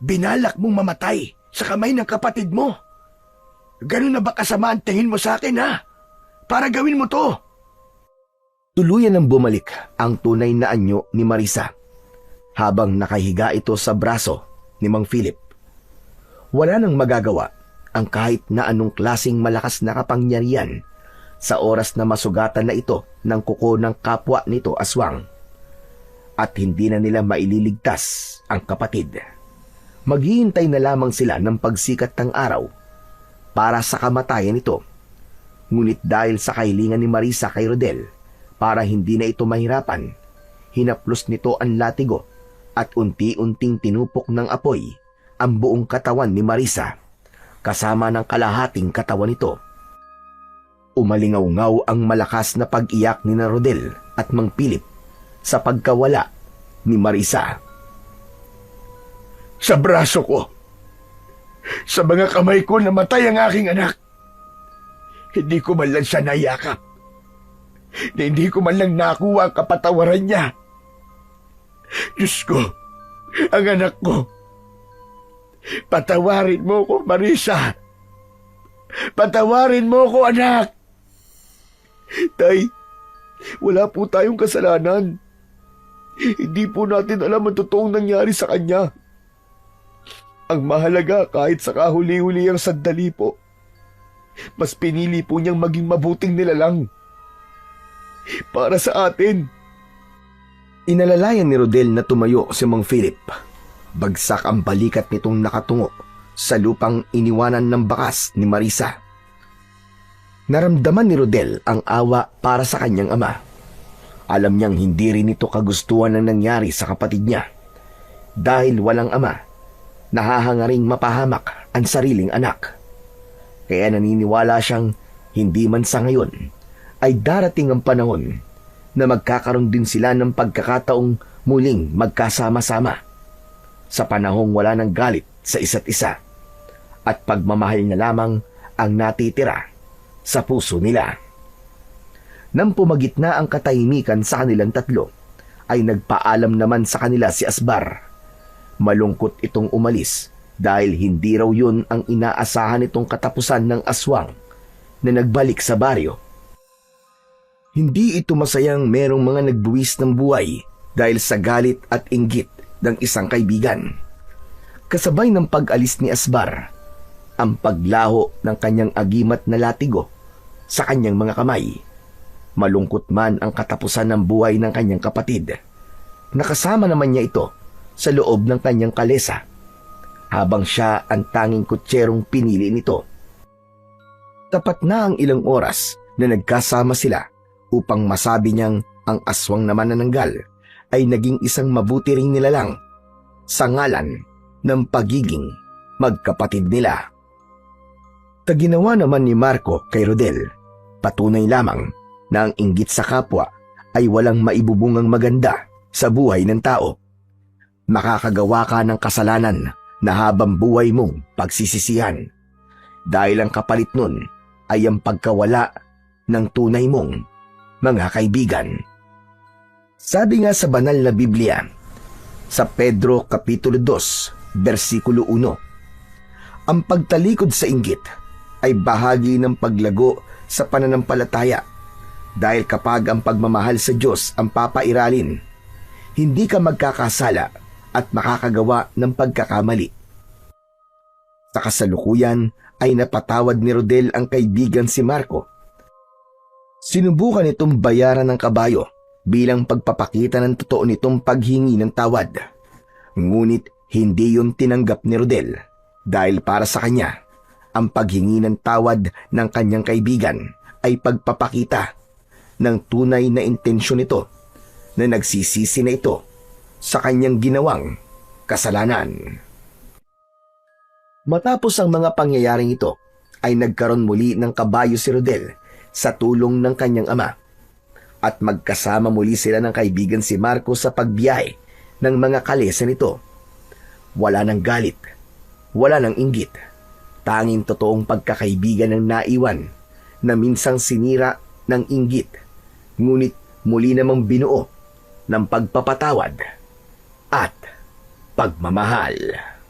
binalak mong mamatay sa kamay ng kapatid mo. Ganon na ba kasama ang tingin mo sa akin, ha? Para gawin mo to. Tuluyan ang bumalik ang tunay na anyo ni Marisa habang nakahiga ito sa braso ni Mang Philip. Wala nang magagawa ang kahit na anong klaseng malakas na kapangyarihan sa oras na masugatan na ito ng kuko ng kapwa nito aswang. At hindi na nila maililigtas ang kapatid. Maghihintay na lamang sila ng pagsikat ng araw para sa kamatayan nito. Ngunit dahil sa kahilingan ni Marisa kay Rodel, para hindi na ito mahirapan, hinaplos nito ang latigo at unti-unting tinupok ng apoy ang buong katawan ni Marisa, kasama ng kalahating katawan nito. Umalingaw-ngaw ang malakas na pag-iyak ni Rodel at Mang Philip sa pagkawala ni Marisa. Sa braso ko, sa mga kamay ko namatay ang aking anak. Hindi ko man lang siya nayakap. Hindi ko man lang nakuha ang kapatawaran niya. Diyos ko, ang anak ko. Patawarin mo ko, Marisa. Patawarin mo ko, anak. Tay, wala po tayong kasalanan. Hindi po natin alam ang totoong nangyari sa kanya. Ang mahalaga kahit sa kahuli-huli ang sandali po, mas pinili po niyang maging mabuting nilalang. Para sa atin. Inalalayan ni Rodel na tumayo si Mang Philip. Bagsak ang balikat nitong nakatungo sa lupang iniwanan ng bakas ni Marisa. Naramdaman ni Rodel ang awa para sa kanyang ama. Alam niyang hindi rin ito kagustuhan ng nangyari sa kapatid niya. Dahil walang ama, nahahangaring mapahamak ang sariling anak. Kaya naniniwala siyang hindi man sa ngayon ay darating ang panahon na magkakaroon din sila ng pagkakataong muling magkasama-sama sa panahong wala ng galit sa isa't isa at pagmamahal na lamang ang natitira sa puso nila. Nang pumagitna ang katahimikan sa kanilang tatlo, ay nagpaalam naman sa kanila si Asbar. Malungkot itong umalis dahil hindi raw yun ang inaasahan itong katapusan ng aswang na nagbalik sa baryo. Hindi ito masayang merong mga nagbuwis ng buhay dahil sa galit at inggit ng isang kaibigan. Kasabay ng pag-alis ni Asbar, ang paglaho ng kanyang agimat na latigo sa kanyang mga kamay. Malungkot man ang katapusan ng buhay ng kanyang kapatid. Nakasama naman niya ito sa loob ng kanyang kalesa, habang siya ang tanging kutserong pinili nito. Tapat na ang ilang oras na nagkasama sila upang masabi niyang ang aswang na manananggal ay naging isang mabuti ring nilalang sa ngalan ng pagiging magkapatid nila. Taginawa naman ni Marco kay Rodel, patunay lamang na ang inggit sa kapwa ay walang maibubungang maganda sa buhay ng tao. Makakagawa ka ng kasalanan na habang buhay mong pagsisisihan, dahil ang kapalit nun ay ang pagkawala ng tunay mong mga kaibigan. Sabi nga sa banal na Biblia, sa Pedro Kapitulo 2, versikulo 1, ang pagtalikod sa inggit ay bahagi ng paglago sa pananampalataya, dahil kapag ang pagmamahal sa Diyos ang papairalin, hindi ka magkakasala at makakagawa ng pagkakamali. Sa kasalukuyan ay napatawad ni Rodel ang kaibigan si Marco. Sinubukan itong bayaran ng kabayo bilang pagpapakita ng totoo nitong paghingi ng tawad. Ngunit hindi yun tinanggap ni Rodel dahil para sa kanya, ang paghingi ng tawad ng kanyang kaibigan ay pagpapakita ng tunay na intensyon nito na nagsisisi na ito sa kanyang ginawang kasalanan. Matapos ang mga pangyayaring ito, ay nagkaroon muli ng kabayo si Rodel sa tulong ng kanyang ama, at magkasama muli sila ng kaibigan si Marco sa pagbiyahe ng mga kalesa nito. Wala ng galit, wala ng inggit, tanging totoong pagkakaibigan ng naiwan na minsang sinira ng inggit, ngunit muli namang binuo ng pagpapatawad at pagmamahal.